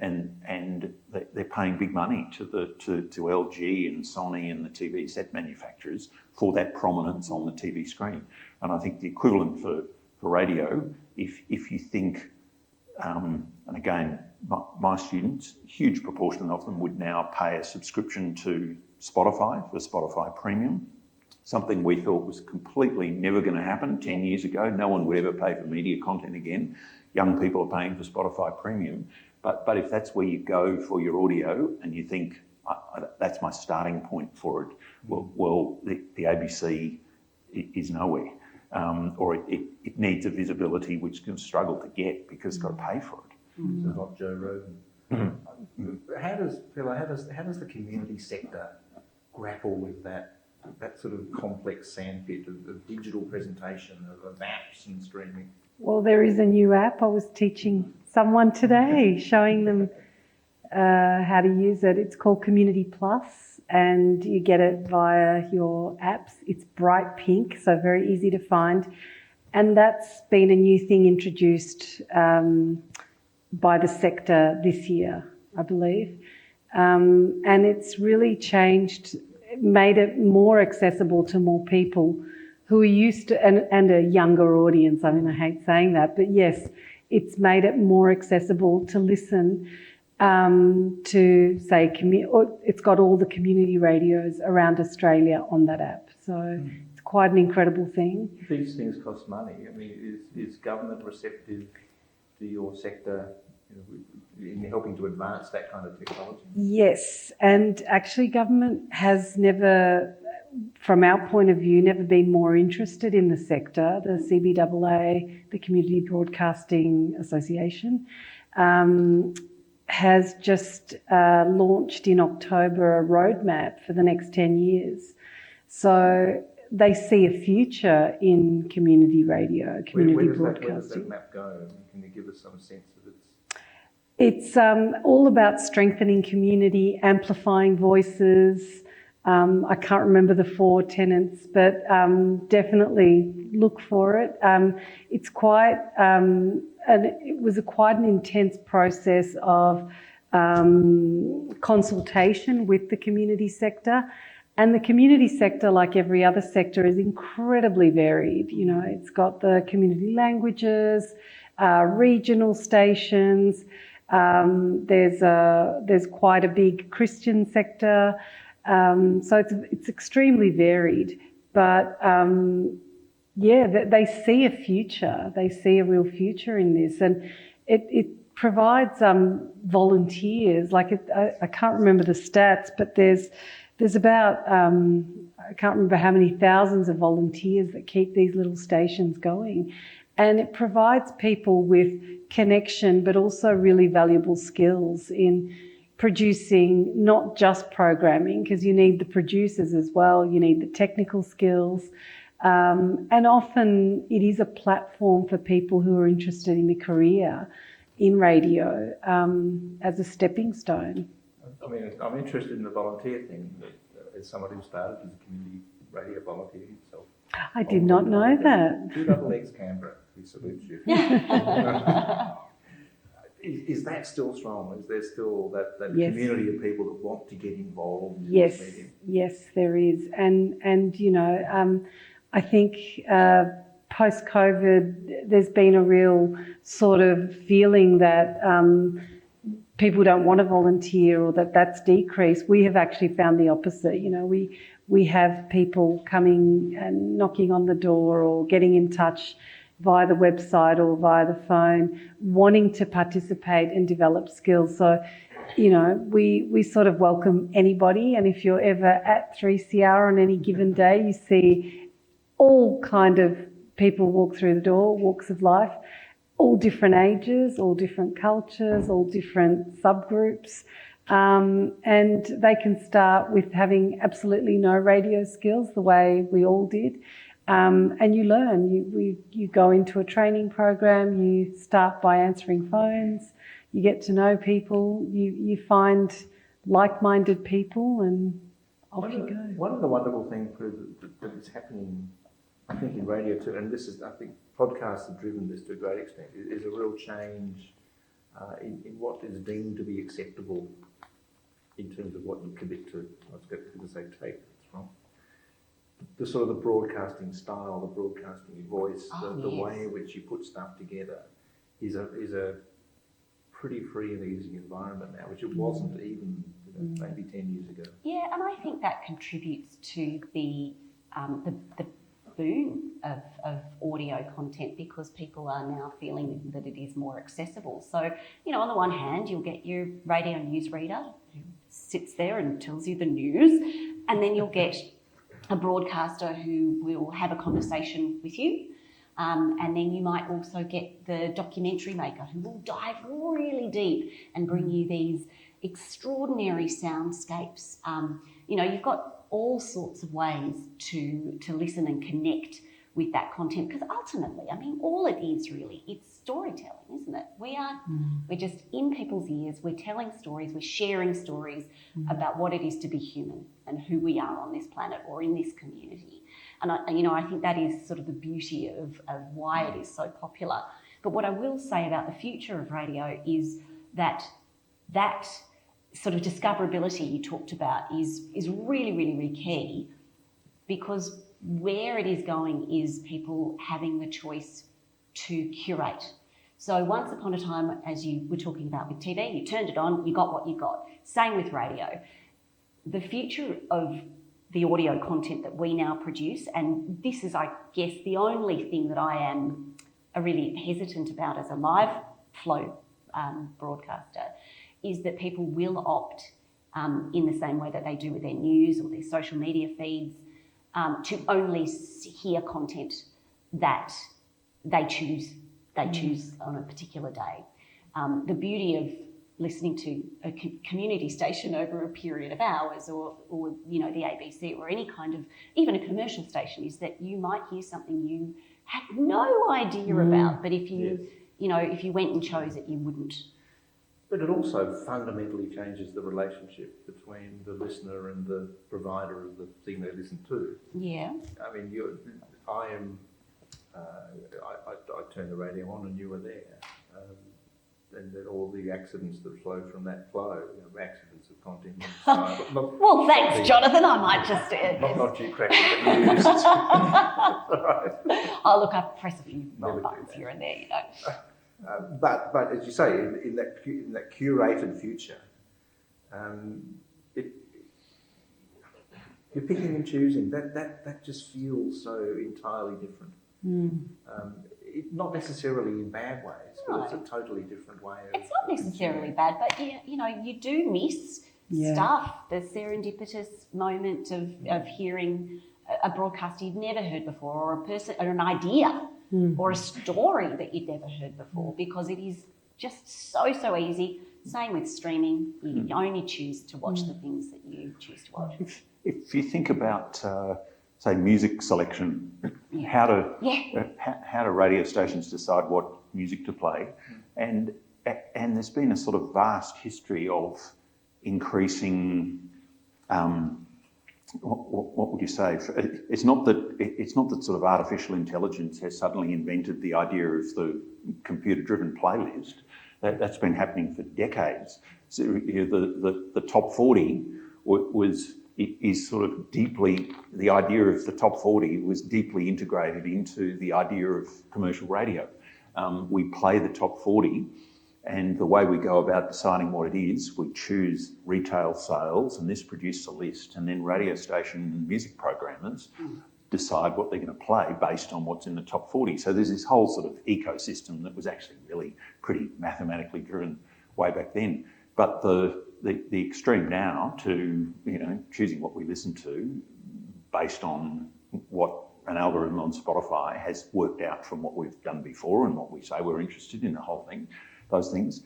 they're paying big money to LG and Sony and the TV set manufacturers for that prominence on the TV screen. And I think the equivalent for radio, if you think, and again, my students, huge proportion of them would now pay a subscription to Spotify for Spotify Premium. Something we thought was completely never going to happen 10 years ago. No one would ever pay for media content again. Young people are paying for Spotify Premium. But if that's where you go for your audio and you think, that's my starting point for it, well the ABC is nowhere. Or it needs a visibility which it's going to struggle to get because it's got to pay for it. So not Joe Rogan. How does the community sector grapple with that sort of complex sandpit of digital presentation, of apps and streaming? Well, there is a new app. I was teaching someone today, showing them how to use it. It's called Community Plus, and you get it via your apps. It's bright pink, so very easy to find. And that's been a new thing introduced by the sector this year, I believe. And it's really changed, made it more accessible to more people who are used to, and a younger audience. I mean, I hate saying that, but yes, it's made it more accessible to listen to, say, it's got all the community radios around Australia on that app. So it's quite an incredible thing. These things cost money. I mean, is government receptive to your sector in helping to advance that kind of technology? Yes, and actually government has never, from our point of view, never been more interested in the sector. The CBAA, the Community Broadcasting Association, has just launched in October a roadmap for the next 10 years. So they see a future in community radio, community broadcasting. Where does that map go? Can you give us some sense of its... It's all about strengthening community, amplifying voices. I can't remember the 4 tenets, but definitely look for it. It's quite, it was quite an intense process of consultation with the community sector. And the community sector, like every other sector, is incredibly varied. You know, it's got the community languages, regional stations. There's quite a big Christian sector. So it's extremely varied, but they see a future. They see a real future in this, and it provides volunteers. Like I can't remember the stats, but there's about I can't remember how many thousands of volunteers that keep these little stations going, and it provides people with connection, but also really valuable skills in producing not just programming, because you need the producers as well, you need the technical skills, and often it is a platform for people who are interested in a career in radio as a stepping stone. I mean, I'm interested in the volunteer thing, as someone who started as a community radio volunteer himself. I did not know that. 2XX Canberra, we salute you. Is that still strong? Is there still that Yes. community of people that want to get involved? Yes, yes, there is, and you know, I think post-COVID, there's been a real sort of feeling that people don't want to volunteer, or that's decreased. We have actually found the opposite. You know, we have people coming and knocking on the door or getting in touch via the website or via the phone, wanting to participate and develop skills. So, you know, we sort of welcome anybody, and if you're ever at 3CR on any given day, you see all kind of people walk through the door, walks of life, all different ages, all different cultures, all different subgroups. And they can start with having absolutely no radio skills, the way we all did. And you learn. You go into a training program, you start by answering phones, you get to know people, you find like-minded people, and off you go. One of the wonderful things, Prue, that is happening, I think, in radio too, and this is, I think, podcasts have driven this to a great extent, is a real change in what is deemed to be acceptable in terms of what you commit to. I was going to say take it from. The sort of the broadcasting style, the broadcasting voice, the way in which you put stuff together is a pretty free and easy environment now, which it wasn't even maybe 10 years ago. Yeah, and I think that contributes to the boom of audio content, because people are now feeling that it is more accessible. So, you know, on the one hand, you'll get your radio newsreader who sits there and tells you the news, and then you'll get a broadcaster who will have a conversation with you, and then you might also get the documentary maker who will dive really deep and bring you these extraordinary soundscapes. You know, you've got all sorts of ways to listen and connect with that content, because ultimately, I mean, all it is really, it's storytelling, isn't it? We're just in people's ears, we're telling stories, we're sharing stories about what it is to be human and who we are on this planet or in this community. And I think that is sort of the beauty of why it is so popular. But what I will say about the future of radio is that sort of discoverability you talked about is really, really, really key, because where it is going is people having the choice to curate. So once upon a time, as you were talking about with TV, you turned it on, you got what you got. Same with radio. The future of the audio content that we now produce, and this is, I guess, the only thing that I am really hesitant about as a live flow broadcaster, is that people will opt in the same way that they do with their news or their social media feeds to only hear content that they choose on a particular day. The beauty of listening to a community station over a period of hours, or the ABC, or any kind of, even a commercial station, is that you might hear something you had no idea about, but if you if you went and chose it, you wouldn't. But it also fundamentally changes the relationship between the listener and the provider of the thing they listen to. Yeah. I mean, I turned the radio on and you were there. And then all the accidents that flow from that flow, accidents of content. Well, thanks, Jonathan. I might just... not you cracking the news. Oh, look, I press a few buttons here and there, But as you say, in that curated future, you're picking and choosing. That just feels so entirely different. Not necessarily in bad ways, but it's a totally different way of... It's not necessarily bad, but you do miss stuff, the serendipitous moment of hearing a broadcast you've never heard before, or a person, or an idea, or a story that you'd never heard before, because it is just so easy. Same with streaming. You only choose to watch the things that you choose to watch. If you think about... say music selection, how do radio stations decide what music to play, and there's been a sort of vast history of increasing. What would you say? It's not that sort of artificial intelligence has suddenly invented the idea of the computer-driven playlist. That's been happening for decades. So the top 40 is sort of deeply, the idea of the top 40 was deeply integrated into the idea of commercial radio. We play the top 40, and the way we go about deciding what it is, we choose retail sales, and this produces a list, and then radio station music programmers decide what they're going to play based on what's in the top 40. So there's this whole sort of ecosystem that was actually really pretty mathematically driven way back then. But the extreme now to choosing what we listen to based on what an algorithm on Spotify has worked out from what we've done before and what we say we're interested in, the whole thing, those things,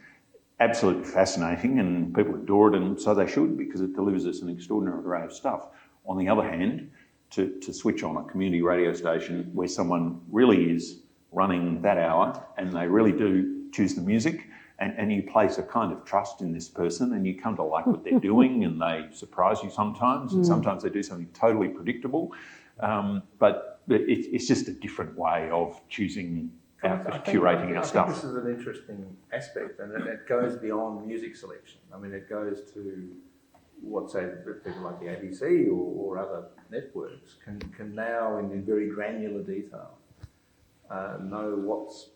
absolutely fascinating, and people adore it, and so they should, because it delivers us an extraordinary array of stuff. On the other hand, to switch on a community radio station where someone really is running that hour and they really do choose the music, and you place a kind of trust in this person, and you come to like what they're doing, and they surprise you sometimes, and sometimes they do something totally predictable. But it's just a different way of choosing, curating our stuff. I think this is an interesting aspect, and it goes beyond music selection. I mean, it goes to what, say, people like the ABC or other networks can now, in very granular detail, know what's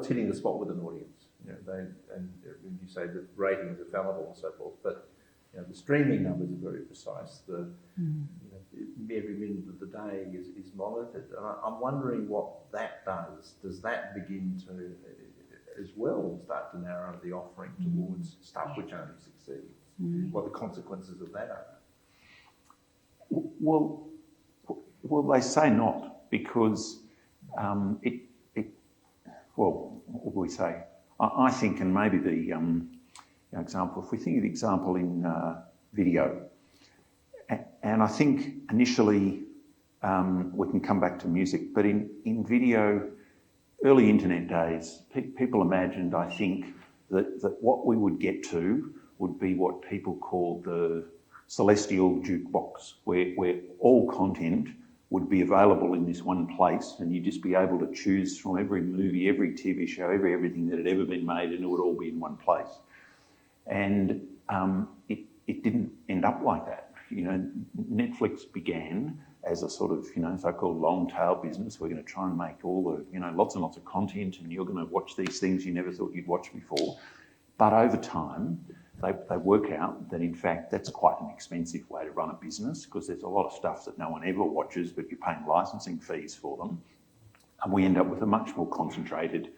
hitting the spot with an audience. And when you say that ratings are fallible and so forth, but the streaming numbers are very precise. Every minute of the day is monitored. And I'm wondering what that does. Does that begin to, as well, start to narrow the offering towards stuff which only succeeds? What the consequences of that are? Well, they say not, because well, what do we say? I think, and maybe the example, if we think of the example in video, and I think initially we can come back to music, but in video, early internet days, people imagined, I think, that what we would get to would be what people call the celestial jukebox, where all content would be available in this one place, and you'd just be able to choose from every movie, every TV show, everything that had ever been made, and it would all be in one place. And it didn't end up like that. Netflix began as a sort of, so-called long tail business. We're going to try and make all the, lots and lots of content, and you're going to watch these things you never thought you'd watch before. But over time, they work out that, in fact, that's quite an expensive way to run a business, because there's a lot of stuff that no one ever watches, but you're paying licensing fees for them. And we end up with a much more concentrated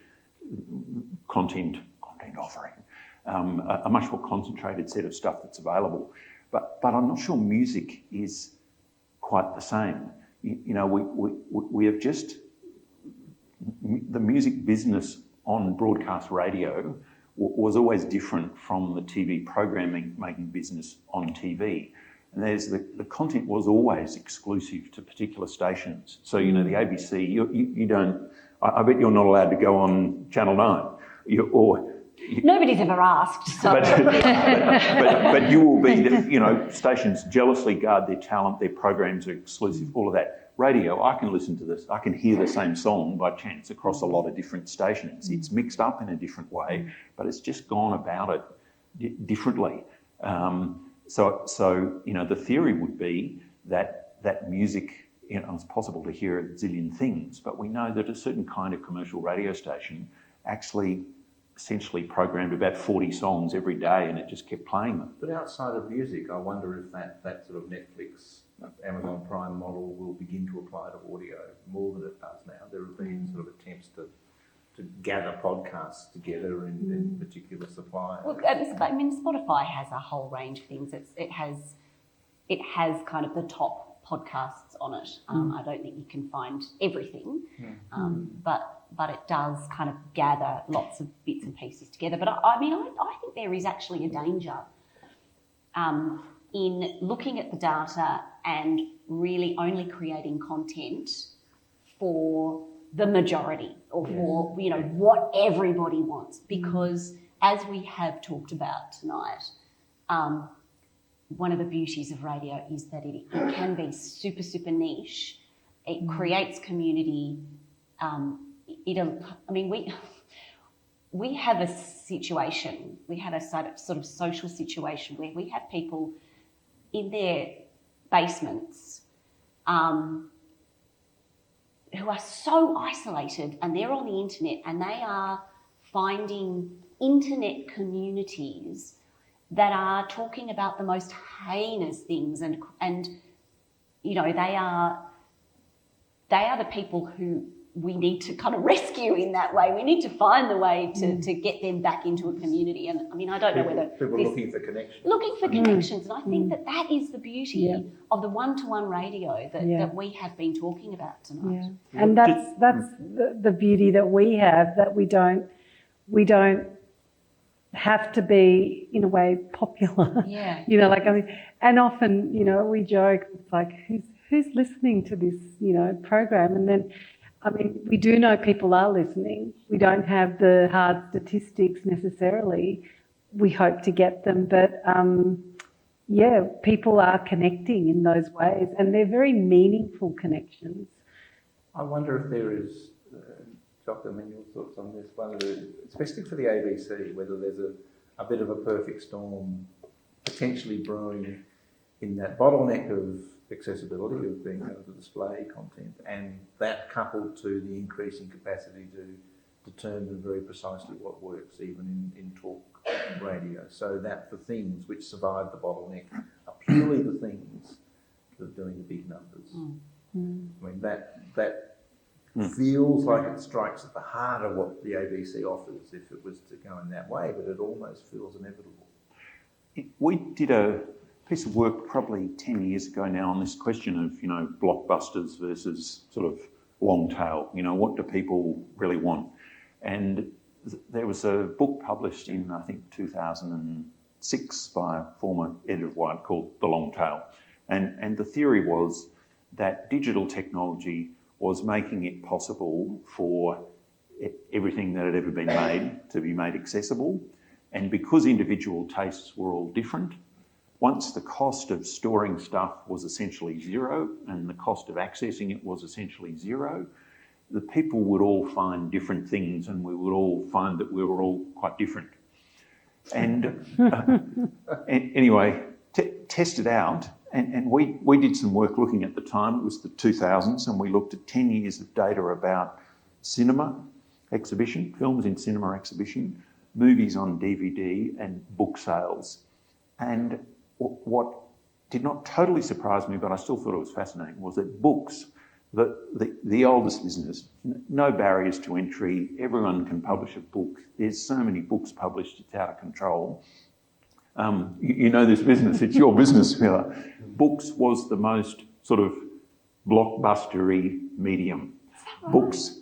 content offering, a much more concentrated set of stuff that's available. But I'm not sure music is quite the same. We have just, the music business on broadcast radio was always different from the TV programming making business on TV. And there's the content was always exclusive to particular stations. So, the ABC, you don't, I bet you're not allowed to go on Channel 9 Nobody's ever asked. So. But you will be, stations jealously guard their talent, their programs are exclusive, all of that. Radio, I can listen to this, I can hear the same song by chance across a lot of different stations. It's mixed up in a different way, but it's just gone about it differently. So the theory would be that music, it's possible to hear a zillion things, but we know that a certain kind of commercial radio station actually essentially programmed about 40 songs every day, and it just kept playing them. But outside of music, I wonder if that sort of Netflix, Amazon Prime model will begin to apply to audio more than it does now. There have been sort of attempts to gather podcasts together in particular suppliers. Look, Spotify has a whole range of things. It has kind of the top podcasts on it. I don't think you can find everything, but it does kind of gather lots of bits and pieces together. But I think there is actually a danger in looking at the data and really only creating content for the majority or for what everybody wants, because as we have talked about tonight, one of the beauties of radio is that it can be super super niche. It creates community. We have a situation, we have a sort of social situation where we have people in their basements who are so isolated, and they're on the internet, and they are finding internet communities that are talking about the most heinous things, and they are the people who we need to kind of rescue in that way. We need to find the way to get them back into a community. And I don't know whether people are looking for connections. Looking for connections, and I think that is the beauty of the one-to-one radio that we have been talking about tonight. Yeah. And that's the beauty that we have, that we don't have to be in a way popular. Yeah. And often, we joke, it's like, who's listening to this, program? And then we do know people are listening. We don't have the hard statistics necessarily. We hope to get them, but people are connecting in those ways, and they're very meaningful connections. I wonder if there is, Jock, your thoughts on this, especially for the ABC, whether there's a bit of a perfect storm potentially brewing in that bottleneck of accessibility, of being able to display content, and that coupled to the increasing capacity to determine very precisely what works, even in talk radio, so that the things which survive the bottleneck are purely the things that are doing the big numbers. That feels like it strikes at the heart of what the ABC offers if it was to go in that way, but it almost feels inevitable. We did a piece of work probably 10 years ago now on this question of, blockbusters versus sort of long tail. What do people really want? And there was a book published in, I think, 2006 by a former editor of Wired called The Long Tail. And the theory was that digital technology was making it possible for everything that had ever been made to be made accessible. And because individual tastes were all different, once the cost of storing stuff was essentially zero and the cost of accessing it was essentially zero, the people would all find different things, and we would all find that we were all quite different. And anyway, test it out, And we did some work looking at the time, it was the 2000s, and we looked at 10 years of data about cinema exhibition, films in cinema exhibition, movies on DVD and book sales. And what did not totally surprise me, but I still thought it was fascinating, was that books, the oldest business, no barriers to entry, everyone can publish a book. There's so many books published, it's out of control. You know this business, it's your business, Pilar. Books was the most sort of blockbustery medium. Books,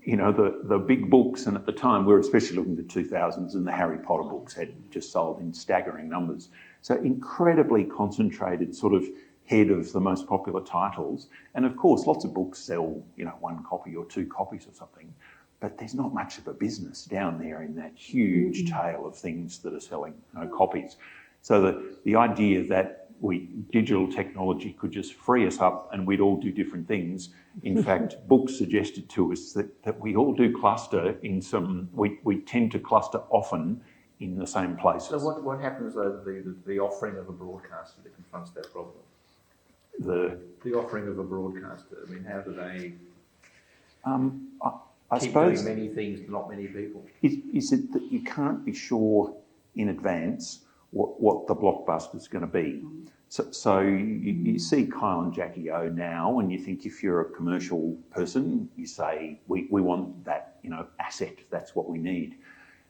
you know, the big books, and at the time we were especially looking at the 2000s, and the Harry Potter books had just sold in staggering numbers. So incredibly concentrated sort of head of the most popular titles. And of course, lots of books sell, you know, 1 copy or 2 copies or something, but there's not much of a business down there in that huge tail of things that are selling, you know, copies. So the idea that digital technology could just free us up and we'd all do different things. In fact, books suggested to us that we all do cluster in some, we tend to cluster often in the same places. So what happens though, the offering of a broadcaster that confronts that problem? The offering of a broadcaster, I mean, how do they I keep suppose doing many things to not many people? Is it that you can't be sure in advance what the blockbuster's going to be? So you see Kyle and Jackie O now, and you think if you're a commercial person, you say we want that, you know, asset. That's what we need.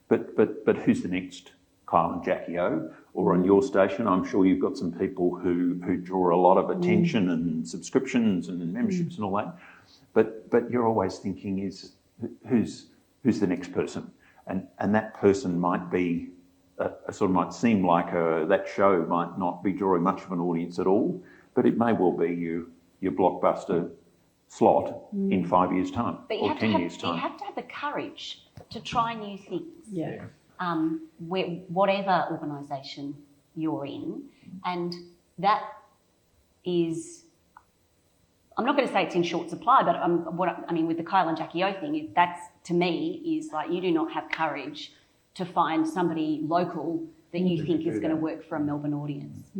But who's the next Kyle and Jackie O? Or on your station, I'm sure you've got some people who draw a lot of attention and subscriptions and memberships and all that. But you're always thinking is who's the next person, and that person might be sort of might seem like that show might not be drawing much of an audience at all, but it may well be your blockbuster slot in 5 years' time or 10 years' time. You have to have the courage to try new things. Yeah. Whatever organisation you're in, and that is, I'm not going to say it's in short supply, but with the Kyle and Jackie O thing, that's to me is like you do not have courage to find somebody local that you think is going to work for a Melbourne audience.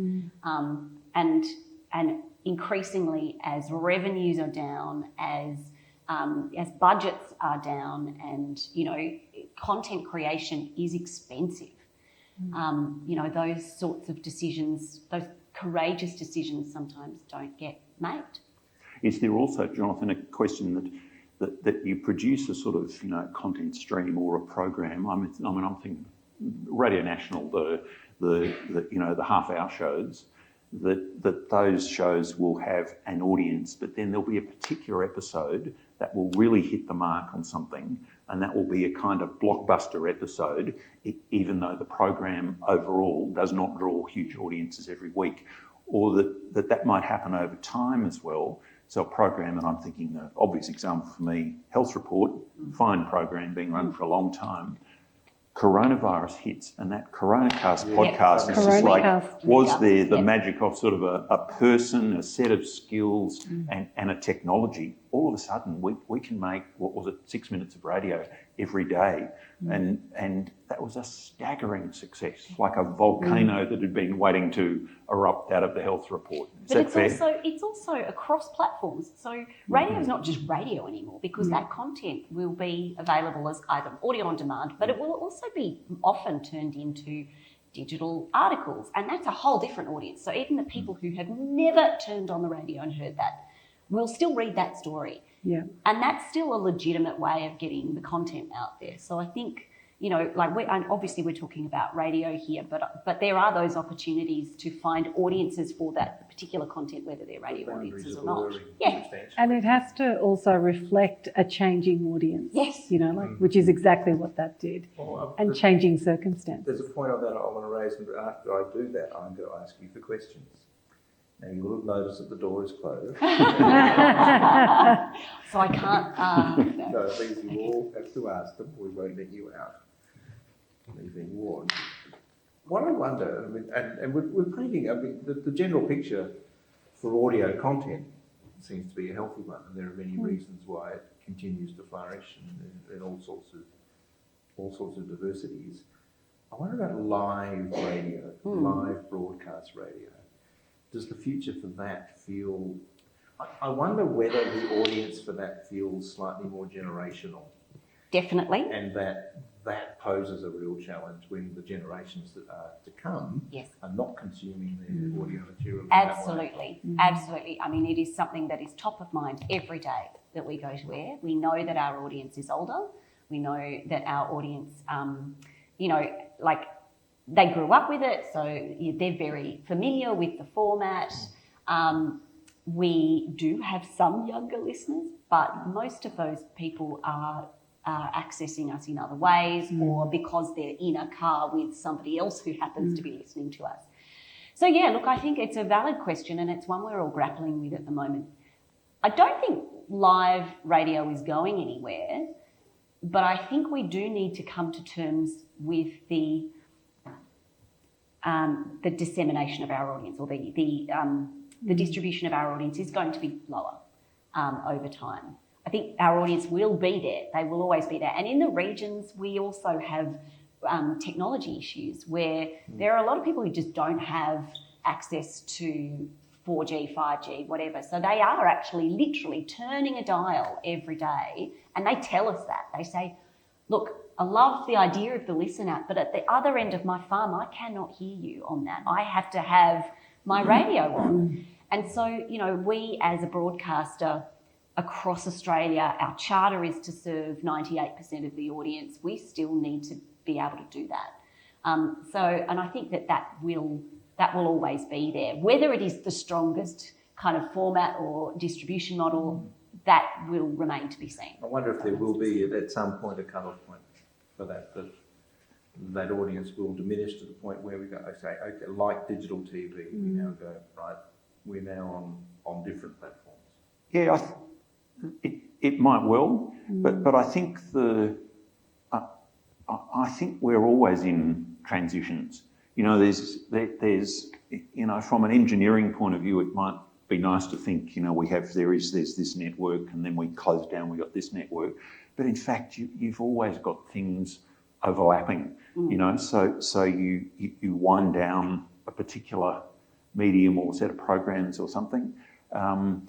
And increasingly, as revenues are down, as budgets are down, and you know, content creation is expensive. You know, those sorts of decisions, those courageous decisions, sometimes don't get made. Is there also, Jonathan, a question that you produce a sort of, you know, content stream or a program? I'm thinking Radio National, the you know, the half-hour shows, that those shows will have an audience, but then there'll be a particular episode that will really hit the mark on something, and that will be a kind of blockbuster episode, even though the program overall does not draw huge audiences every week, or that might happen over time as well. So a program, and I'm thinking the obvious example for me, Health Report, fine program being run for a long time. Coronavirus hits, and that Coronacast podcast is just like, was there the magic of sort of a person, a set of skills and a technology? All of a sudden we can make, 6 minutes of radio every day. And that was a staggering success, like a volcano that had been waiting to erupt out of the Health Report. But it's also across platforms. So radio is not just radio anymore, because that content will be available as either audio on demand, but it will also be often turned into digital articles. And that's a whole different audience. So even the people who have never turned on the radio and heard that will still read that story. Yeah. And that's still a legitimate way of getting the content out there. So I think, you know, like obviously we're talking about radio here, but there are those opportunities to find audiences for that particular content, whether they're radio audiences or not. Yeah. And it has to also reflect a changing audience. Yes. You know, like, which is exactly what that did. And changing circumstances. There's a point on that I want to raise, and after I do that, I'm going to ask you for questions. Now, you will have noticed that the door is closed. So I can't... No, these you all have to ask them, we won't let you out. You've been warned. What I wonder, I mean, and we're painting, I mean, the general picture for audio content seems to be a healthy one, and there are many reasons why it continues to flourish and all sorts of diversities. I wonder about live radio, live broadcast radio. does the future for that feel... I wonder whether the audience for that feels slightly more generational. Definitely. And that poses a real challenge when the generations that are to come are not consuming their audio material in Absolutely, that way. Absolutely. I mean, it is something that is top of mind every day that we go to air. We know that our audience is older. We know that our audience, they grew up with it, so they're very familiar with the format. We do have some younger listeners, but most of those people are accessing us in other ways or because they're in a car with somebody else who happens to be listening to us. So, yeah, look, I think it's a valid question and it's one we're all grappling with at the moment. I don't think live radio is going anywhere, but I think we do need to come to terms with the dissemination of our audience, or the distribution of our audience is going to be lower over time. I think our audience will be there. They will always be there. And in the regions, we also have technology issues where there are a lot of people who just don't have access to 4G, 5G, whatever. So they are actually literally turning a dial every day, and they tell us that. They say, look, I love the idea of the Listen app, but at the other end of my farm, I cannot hear you on that. I have to have my radio on. And so, we as a broadcaster across Australia, our charter is to serve 98% of the audience. We still need to be able to do that. And I think that will always be there. Whether it is the strongest kind of format or distribution model, that will remain to be seen. I wonder if there will be at some point a cut-off point for that audience will diminish to the point where we go, okay, like digital TV, we now go, right, we're now on different platforms. Yeah, it might well, but I think I think we're always in transitions. There's from an engineering point of view, it might be nice to think, there's this network, and then we close down, we got this network. But in fact, you've always got things overlapping, so you wind down a particular medium or set of programs or something, and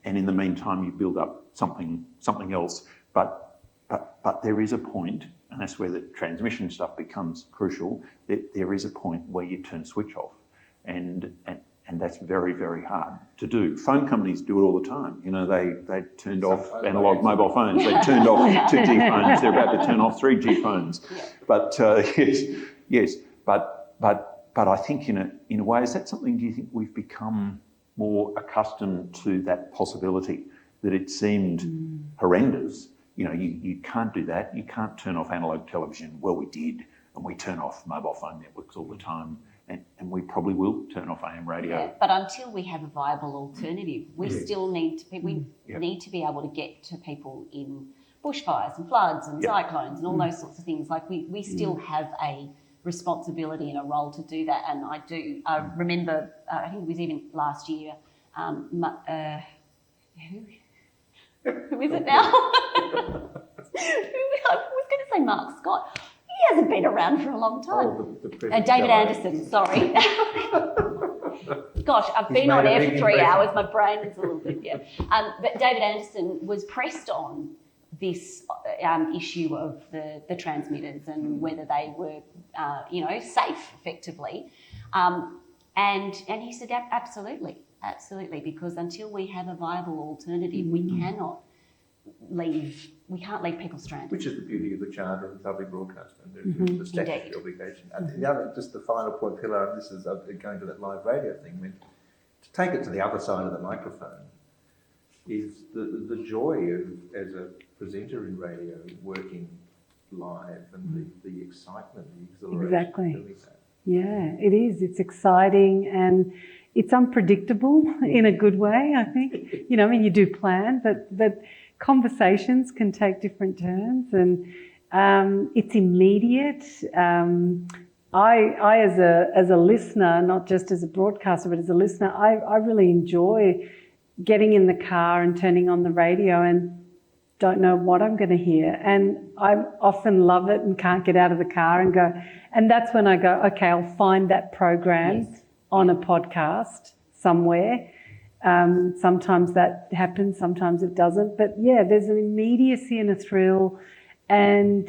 in the meantime you build up something else. But there is a point, and that's where the transmission stuff becomes crucial. There is a point where you turn switch off, and that's very, very hard to do. Phone companies do it all the time. They turned off analog mobile phones. They turned off 2G phones. They're about to turn off 3G phones. But yes. But I think in a way, is that something? Do you think we've become more accustomed to that possibility? That it seemed horrendous. You can't do that. You can't turn off analog television. Well, we did, and we turn off mobile phone networks all the time. And we probably will turn off AM radio. Yeah, but until we have a viable alternative, we still need to need to be able to get to people in bushfires and floods and cyclones and all those sorts of things. Like we still have a responsibility and a role to do that. And I remember, I think it was even last year, who is it now? I was going to say Mark Scott. He hasn't been around for a long time. David Anderson, sorry. Gosh, I've been on air for 3 hours. My brain is a little bit, but David Anderson was pressed on this issue of the transmitters and whether they were, safe effectively. And he said, absolutely, because until we have a viable alternative, we can't leave people stranded. Which is the beauty of the Charter and public broadcasting, the statutory obligation. And the other, just the final point, Pilar, and this is going to that live radio thing, to take it to the other side of the microphone is the joy of, as a presenter in radio, working live and the excitement, the exhilaration of doing that. Yeah, it is. It's exciting and it's unpredictable in a good way, I think. You do plan, but conversations can take different turns, and it's immediate. I as a listener, not just as a broadcaster, but as a listener, I really enjoy getting in the car and turning on the radio and don't know what I'm going to hear. And I often love it and can't get out of the car and go, and that's when I go, okay, I'll find that program on a podcast somewhere. Sometimes that happens, sometimes it doesn't. But yeah, there's an immediacy and a thrill, and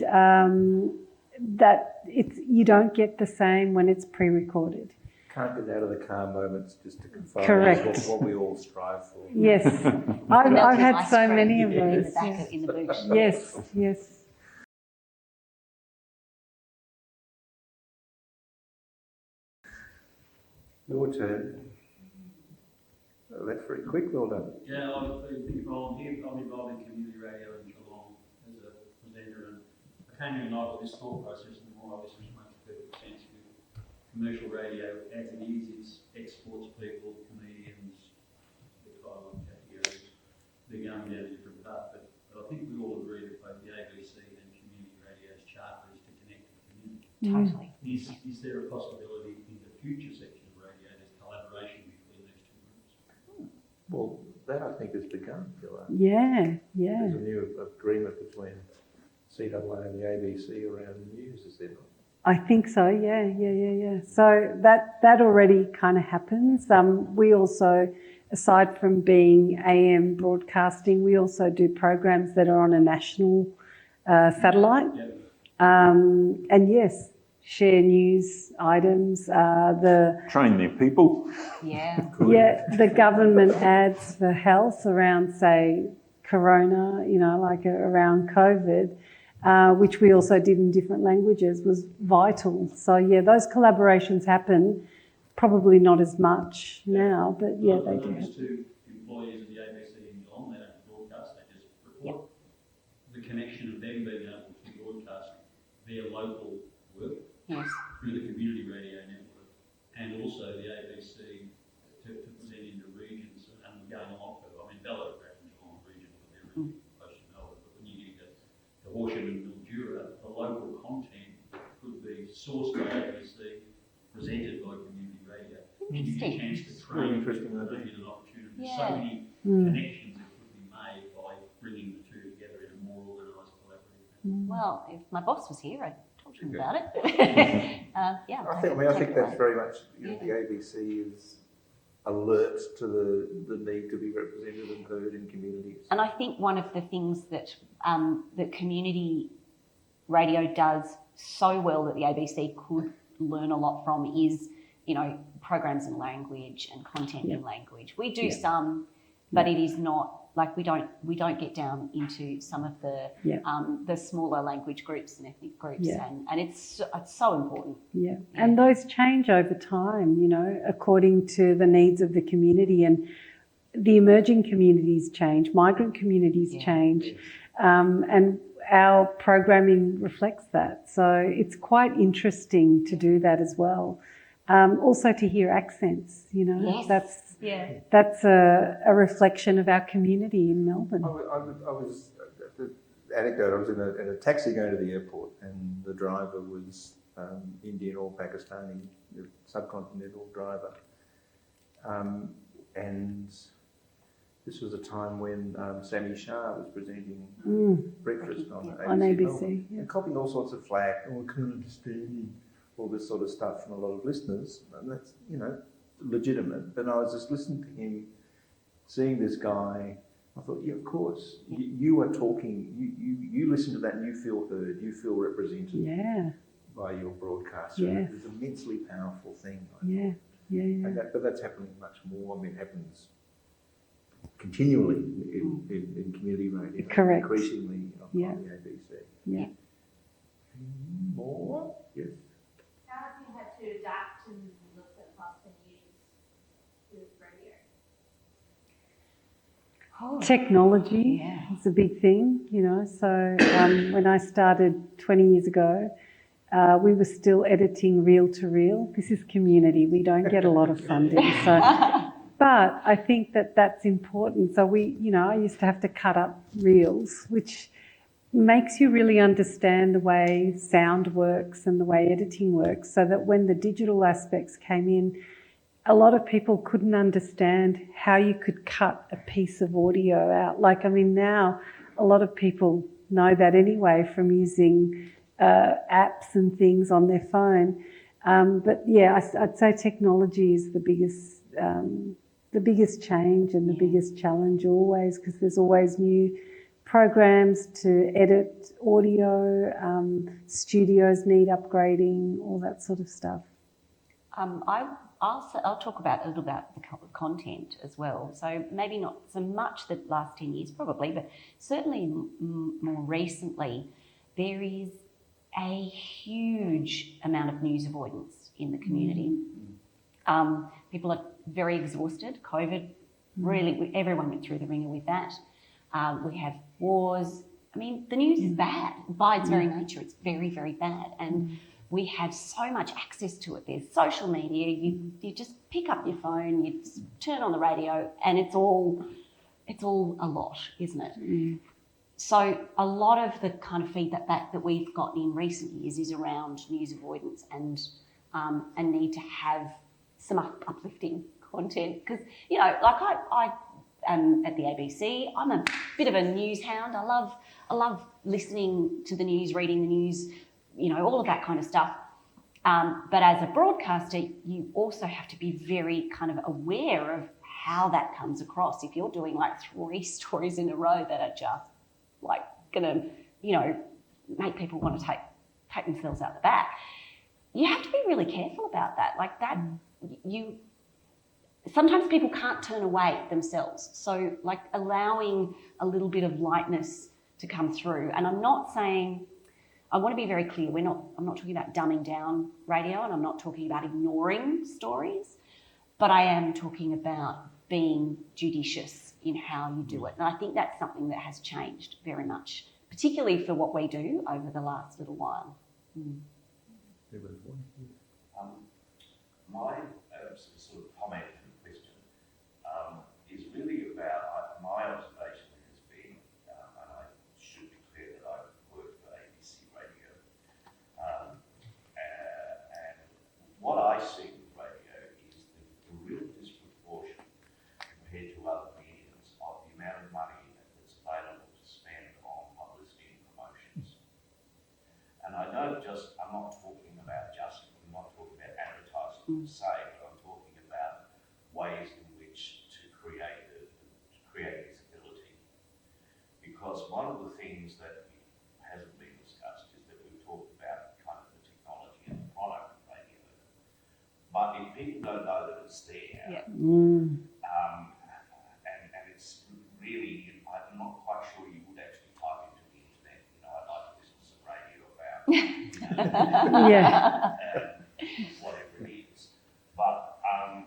that you don't get the same when it's pre-recorded. Can't get out of the car moments just to confirm Correct. what we all strive for. Yes, I've had so many of In the those. back in the boot. Yes, yes. Your turn. Oh, that's very quick. Well done. Yeah, I've been involved in community radio in Geelong as a presenter, and I came in and I got this thought process, and the more I listen, it makes perfect sense with commercial radio as it is. It's exports people, comedians, the Thailand categories. They're going down a different path, but I think we all agree that both the ABC and community radio's charter is to connect with the community. Totally. Is there a possibility in the future section of radio there's collaboration between these two groups? Well, that I think has begun, Pilar. Yeah. There's a new agreement between CAA and the ABC around news, is there not? I think so, yeah. So that already kind of happens. We also, aside from being AM broadcasting, we also do programs that are on a national satellite. And yes, share news items. Train their people. Yeah. Yeah, the government ads for health around, say, corona, like around COVID, which we also did in different languages, was vital. So yeah, those collaborations happen, probably not as much now, but yeah, they do. These two employees of the ABC in Geelong, they don't broadcast, they just report. The connection of them being able to broadcast their local work through the community radio network, and also the ABC to present into regions, and going along for, Ballarat and Geelong region, but they're really close to Melbourne, but when you get to Horsham and Mildura, the local content could be sourced by ABC, presented by community radio. Give you a chance to train interesting an opportunity. There's Yeah. so many connections that could be made by bringing the two together in a more organised collaborative. Well, if my boss was here, I'd talk to him about it. Yeah. I think that's very much, the ABC is alert to the need to be represented and heard in communities. And I think one of the things that that community radio does so well that the ABC could learn a lot from is, programs in language and content in language. We do some, but it is not like we don't get down into some of the smaller language groups and ethnic groups, and it's so important. Yeah, and those change over time, according to the needs of the community, and the emerging communities change, migrant communities change, and our programming reflects that. So it's quite interesting to do that as well. Also to hear accents, that's a reflection of our community in Melbourne. I was the anecdote. I was in a taxi going to the airport, and the driver was Indian or Pakistani, subcontinental driver, and this was a time when Sammy Shah was presenting breakfast on ABC, and copying all sorts of flack. Oh, I can't understand all this sort of stuff from a lot of listeners, and that's legitimate. But I was just listening to him, seeing this guy. I thought, yeah, of course, you are talking. You listen to that, and you feel heard. You feel represented by your broadcaster. Yes. It's an immensely powerful thing. Yeah. But that's happening much more. It happens continually in community radio. Correct. Increasingly on the ABC. Yeah. More? Yes. How have you had to adapt and look at the past 10 years with radio? Technology is a big thing, So when I started 20 years ago, we were still editing reel to reel. This is community. We don't get a lot of funding. But I think that's important. So I used to have to cut up reels, which makes you really understand the way sound works and the way editing works, so that when the digital aspects came in, a lot of people couldn't understand how you could cut a piece of audio out. Now a lot of people know that anyway from using apps and things on their phone. But yeah, I'd say technology is the biggest change and the biggest challenge always, because there's always new programs to edit audio, studios need upgrading, all that sort of stuff. I'll talk about a little about the content as well. So maybe not so much the last 10 years probably, but certainly more recently, there is a huge amount of news avoidance in the community. People are very exhausted. COVID, really, everyone went through the ringer with that. We have wars. I mean, the news is bad. By its very nature, it's very, very bad. And we have so much access to it. There's social media. You just pick up your phone, you turn on the radio, and it's all a lot, isn't it? So a lot of the kind of feedback that we've gotten in recent years is around news avoidance and a need to have some uplifting content. Because, you know, like I am at the ABC. I'm a bit of a news hound. I love listening to the news, reading the news, you know, all of that kind of stuff. But as a broadcaster, you also have to be very kind of aware of how that comes across. If you're doing like 3 stories in a row that are just like gonna, you know, make people want to take themselves out the back, you have to be really careful about that. Like that, sometimes people can't turn away themselves. So like allowing a little bit of lightness to come through. And I'm not saying, I want to be very clear, I'm not talking about dumbing down radio, and I'm not talking about ignoring stories, but I am talking about being judicious in how you do it. And I think that's something that has changed very much, particularly for what we do over the last little while. My sort of comment and question is really about my observation has been, and I should be clear that I've worked for ABC Radio, and what I see with radio is the real disproportion compared to other mediums of the amount of money that's available to spend on publicity and promotions. And I don't just, I'm not talking about advertising per se, but I'm talking about ways in which to create visibility. Because one of the things that hasn't been discussed is that we've talked about kind of the technology and the product of radio. But if people don't know that it's there, and it's really, I'm not quite sure you would actually type into the internet, you know, I'd like to listen to some radio about, whatever it is. But, and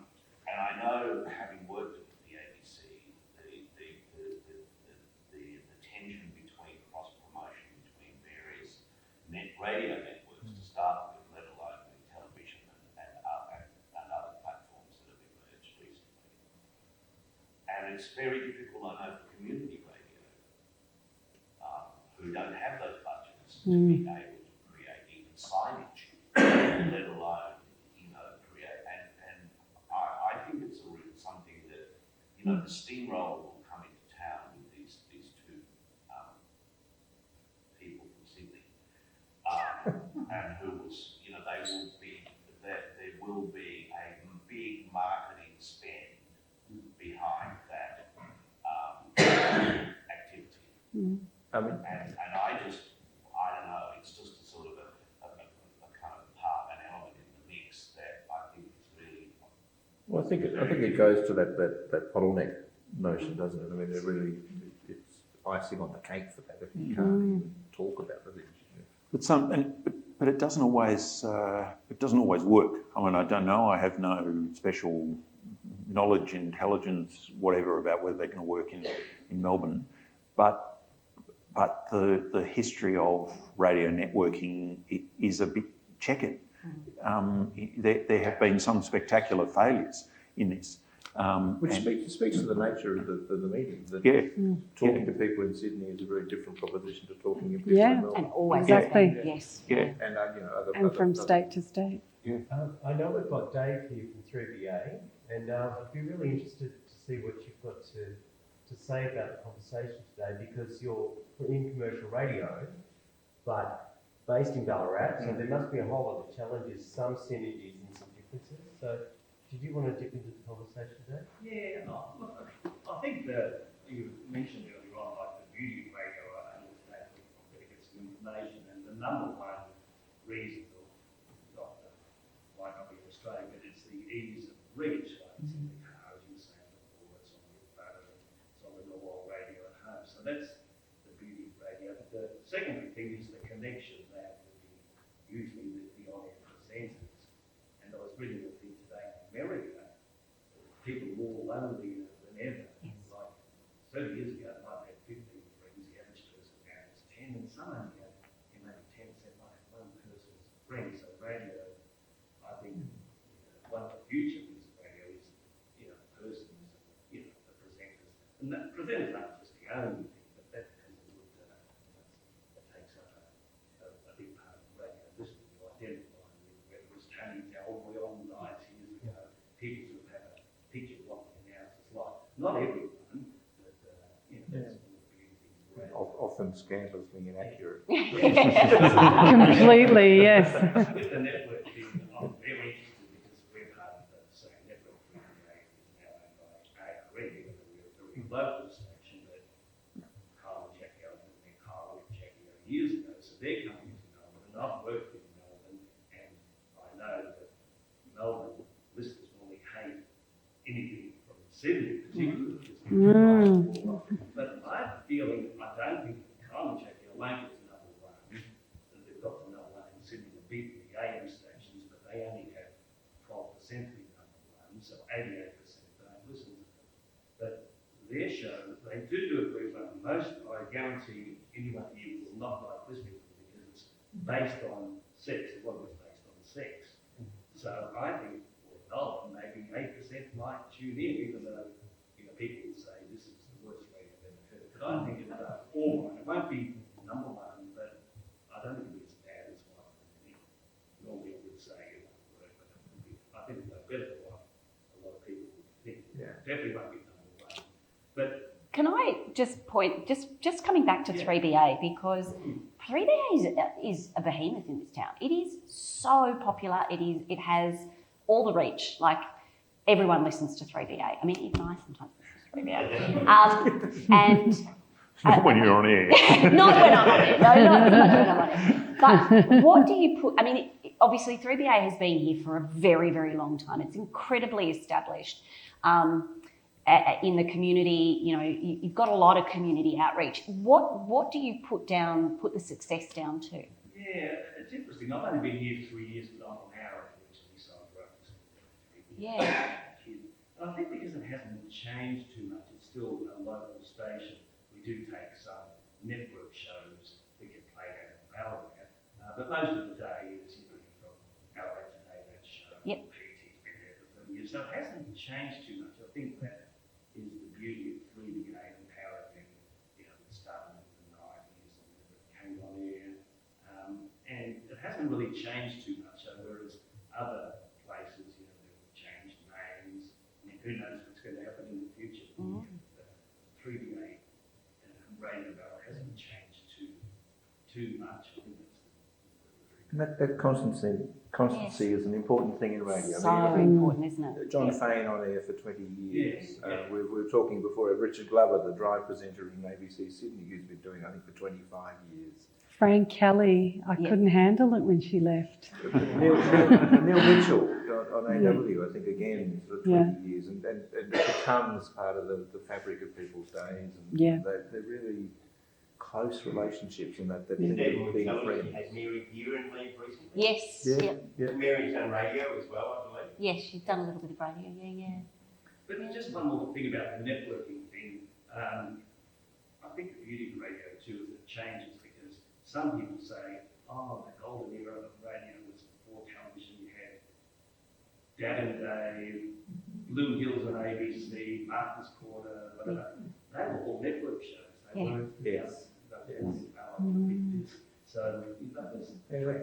I know, having worked at the ABC, the tension between cross-promotion between various radio networks to start with, let alone with television and other platforms that have emerged recently. And it's very difficult, I know, for community radio, who don't have those budgets to be able to create even signage, let alone, you know, create. And I think it's something that, you know, the steamroller will come into town with these two people from Sydney, and who will, you know, there will be a big marketing spend behind that activity. And I don't know, it's just a sort of a kind of part, an element in the mix that I think is really. Well, I think it goes to that bottleneck notion, doesn't it? I mean, it's icing on the cake for that if you can't even talk about the things. But it doesn't always work. I mean, I don't know. I have no special knowledge, intelligence, whatever about whether they're going to work in Melbourne, but the history of radio networking is a bit checkered. There have been some spectacular failures in this. Which speaks to the nature of the meeting. Talking to people in Sydney is a very different proposition to talking to people in Melbourne. And always exactly. Yes. Yeah. And from state to state. Yeah. I know we've got Dave here from 3BA, and I'd be really interested to see what you've got to say about the conversation today, because you're in commercial radio, but based in Ballarat, so there must be a whole lot of challenges, some synergies and some differences. So, did you want to dip into the conversation today? Yeah, look, I think that you mentioned earlier on, like the beauty of radio, I understand that it gets some information, and the number one reason, might not be in Australia, but it's the ease of reach. Like it's in the car, as you were saying before, it's on your phone, it's on the normal radio at home. So that's the beauty of radio. But the secondary thing is the connection that usually with the on-air presenters. And I was reading a thing today in America, people are more lonely than ever. Yes. Like 30 years ago, they might have 15 friends, the average person now has 10, and some only have maybe 10% might have one person's friend. So radio, I think, one of the future things of radio is, persons, the presenters. And the presenters aren't just the only thing, but that has a good, that takes up a big part of radio listening to identify with, whether it's Tony Talboy on the night years ago, people who have a picture of what the announcer's like. Not everyone, but, that's one of the big things. Often scandalously inaccurate. Completely, yes. With the network thing, I'm very interested because we're part of the same network. Is now owned by ARE, we're a very local station, but Kyle and Jackie, I met Kyle and Jackie years ago, so they're coming to Melbourne, and I've worked in Melbourne, and I know that Melbourne listeners normally hate anything from Sydney, particularly. But I have a feeling, I don't think Kyle and Jackie alone is number one. They've got the number one in Sydney, the big AM stations, but they only have 12% of the number one, so 88% don't listen to them. But their show, they do a very well. Most, I guarantee anyone here will not like listening to them because it's based on sex. The one was based on sex. So I think, well, maybe 8% might tune in, even though people will say this is the worst radio I've ever heard. But I think it's all right. It won't be number one, but I don't think it's as bad as what normally I would say it won't work, but it will be, I think it's better than what a lot of people would think. Yeah. Definitely won't be number one. But can I just point, just coming back to 3BA, because 3BA is a behemoth in this town. It is so popular. It has all the reach. Like everyone listens to 3BA. I mean, even I sometimes listen to 3BA. Not when you're on air. Not when I'm on air. No, not when I'm on air. But what do you put? I mean, obviously 3BA has been here for a very, very long time. It's incredibly established. In the community, you've got a lot of community outreach. What do you put the success down to? Yeah, it's interesting. I've only been here 3 years, but I'm on our actually, so I've grown to 3 years. Yeah. And I think because it hasn't changed too much, it's still a local station. We do take some network shows that get played out of Ballarat, but most of the day is from Ballarat Today, that show. Yep. PT's been there for 30 years, so it hasn't changed too much. I think that is the beauty of 3BA and how it started in the 90s and it came on air. And it hasn't really changed too much, whereas other places, they've changed names. I mean, who knows what's going to happen in the future? 3BA and Radio Ballarat hasn't changed too much. I think that's And that constancy is an important thing in radio. So important, isn't it? John Fane on air for 20 years. We were talking before of Richard Glover, the drive presenter in ABC Sydney, who's been doing, I think, for 25 years. Frank Kelly, I couldn't handle it when she left. Neil Mitchell on AW, I think, again, for 20 years, and it becomes part of the fabric of people's days. And they're really close relationships in that being friends. Has Mary Gearin leave recently? Yes. Yeah. Mary's done radio as well, I believe. Yes, she's done a little bit of radio, yeah. But just one more thing about the networking thing. I think the beauty of radio too is it changes because some people say, the golden era of radio was before television. You had Dad and Dave, Blue Hills on ABC, Martha's Corner, whatever. They were all network shows. They weren't. Yes. So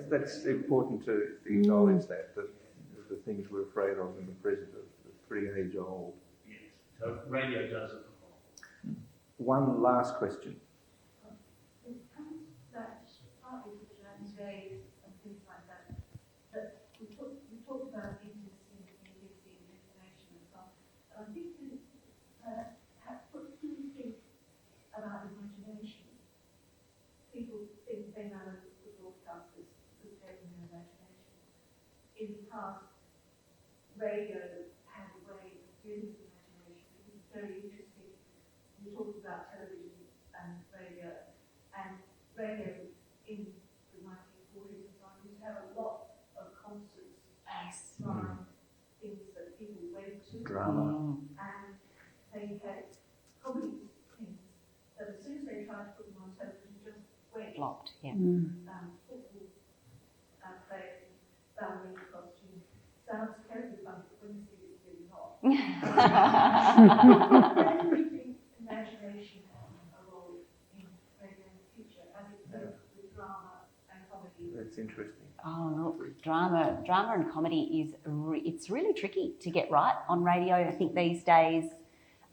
that's important to acknowledge that the things we're afraid of in the present are pretty age old. Yes. So radio does it. One last question. Partly because it's very in the past, radio had a way of dealing with imagination. It was very interesting. We talked about television and radio in the 1940s and 50s had a lot of concerts and drama things that people went to. Drama. And they had comedy things that as soon as they tried to put them on television, just went. Flopped, yeah. Football players, ballerina costumes. Sounds terribly fun, but when you see it, it's really not. When do you think imagination has a role in radio in the future, as it does with drama and comedy? That's interesting. Oh, look, drama and comedy is it's really tricky to get right on radio. I think these days,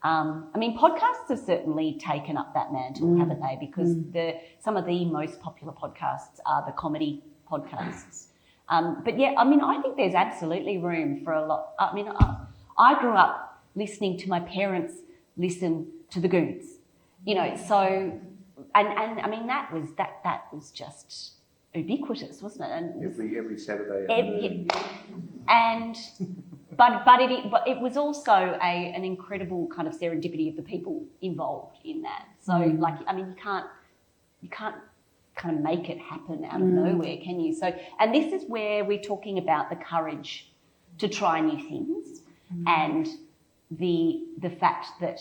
I mean, podcasts have certainly taken up that mantle, haven't they? Because some of the most popular podcasts are the comedy podcasts. But yeah, I mean, I think there's absolutely room for a lot. I mean, I grew up listening to my parents listen to the Goons, you know. So, and I mean, that was just ubiquitous, wasn't it? And every Saturday. But it was also an incredible kind of serendipity of the people involved in that. So like, I mean, you can't kind of make it happen out of nowhere, can you? So, and this is where we're talking about the courage to try new things and the fact that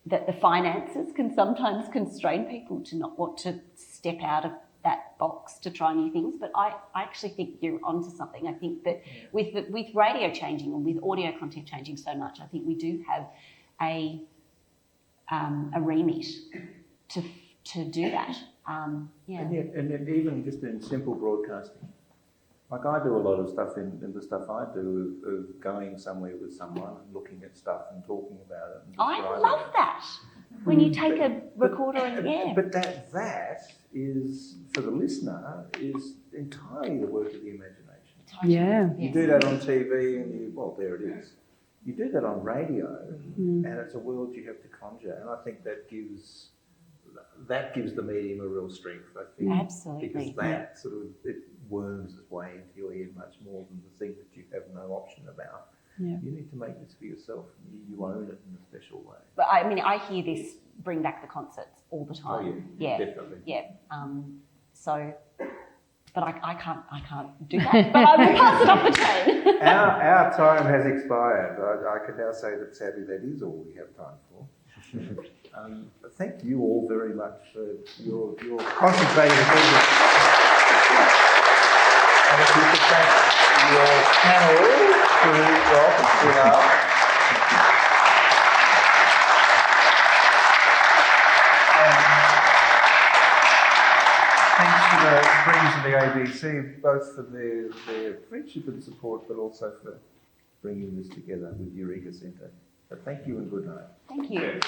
that the finances can sometimes constrain people to not want to step out of that box to try new things. But I actually think you're onto something. I think that with radio changing and with audio content changing so much, I think we do have a remit to do that. Yeah. And yet even just in simple broadcasting, like I do a lot of stuff in the stuff I do of going somewhere with someone and looking at stuff and talking about it. And I love that. When you take a recorder and But that is, for the listener, is entirely the work of the imagination. Yeah. You do that on TV and there it is. You do that on radio and it's a world you have to conjure. And I think that gives the medium a real strength, I think. Absolutely. Because that sort of, it worms its way into your head much more than the thing that you have no option about. Yeah. You need to make this for yourself. You own it in a special way. But I mean, I hear this bring back the concerts all the time. Oh, yeah, definitely. Yeah. So, but I can't do that. But I will pass it up the chain. Our time has expired. I can now say that sadly that is all we have time for. Thank you all very much for your concentrated attention. And if you could thank your panel, Prue, Jock and Pilar. Thanks to the friends of the ABC, both for their friendship and support, but also for bringing this together with Eureka Centre. So thank you and good night. Thank you.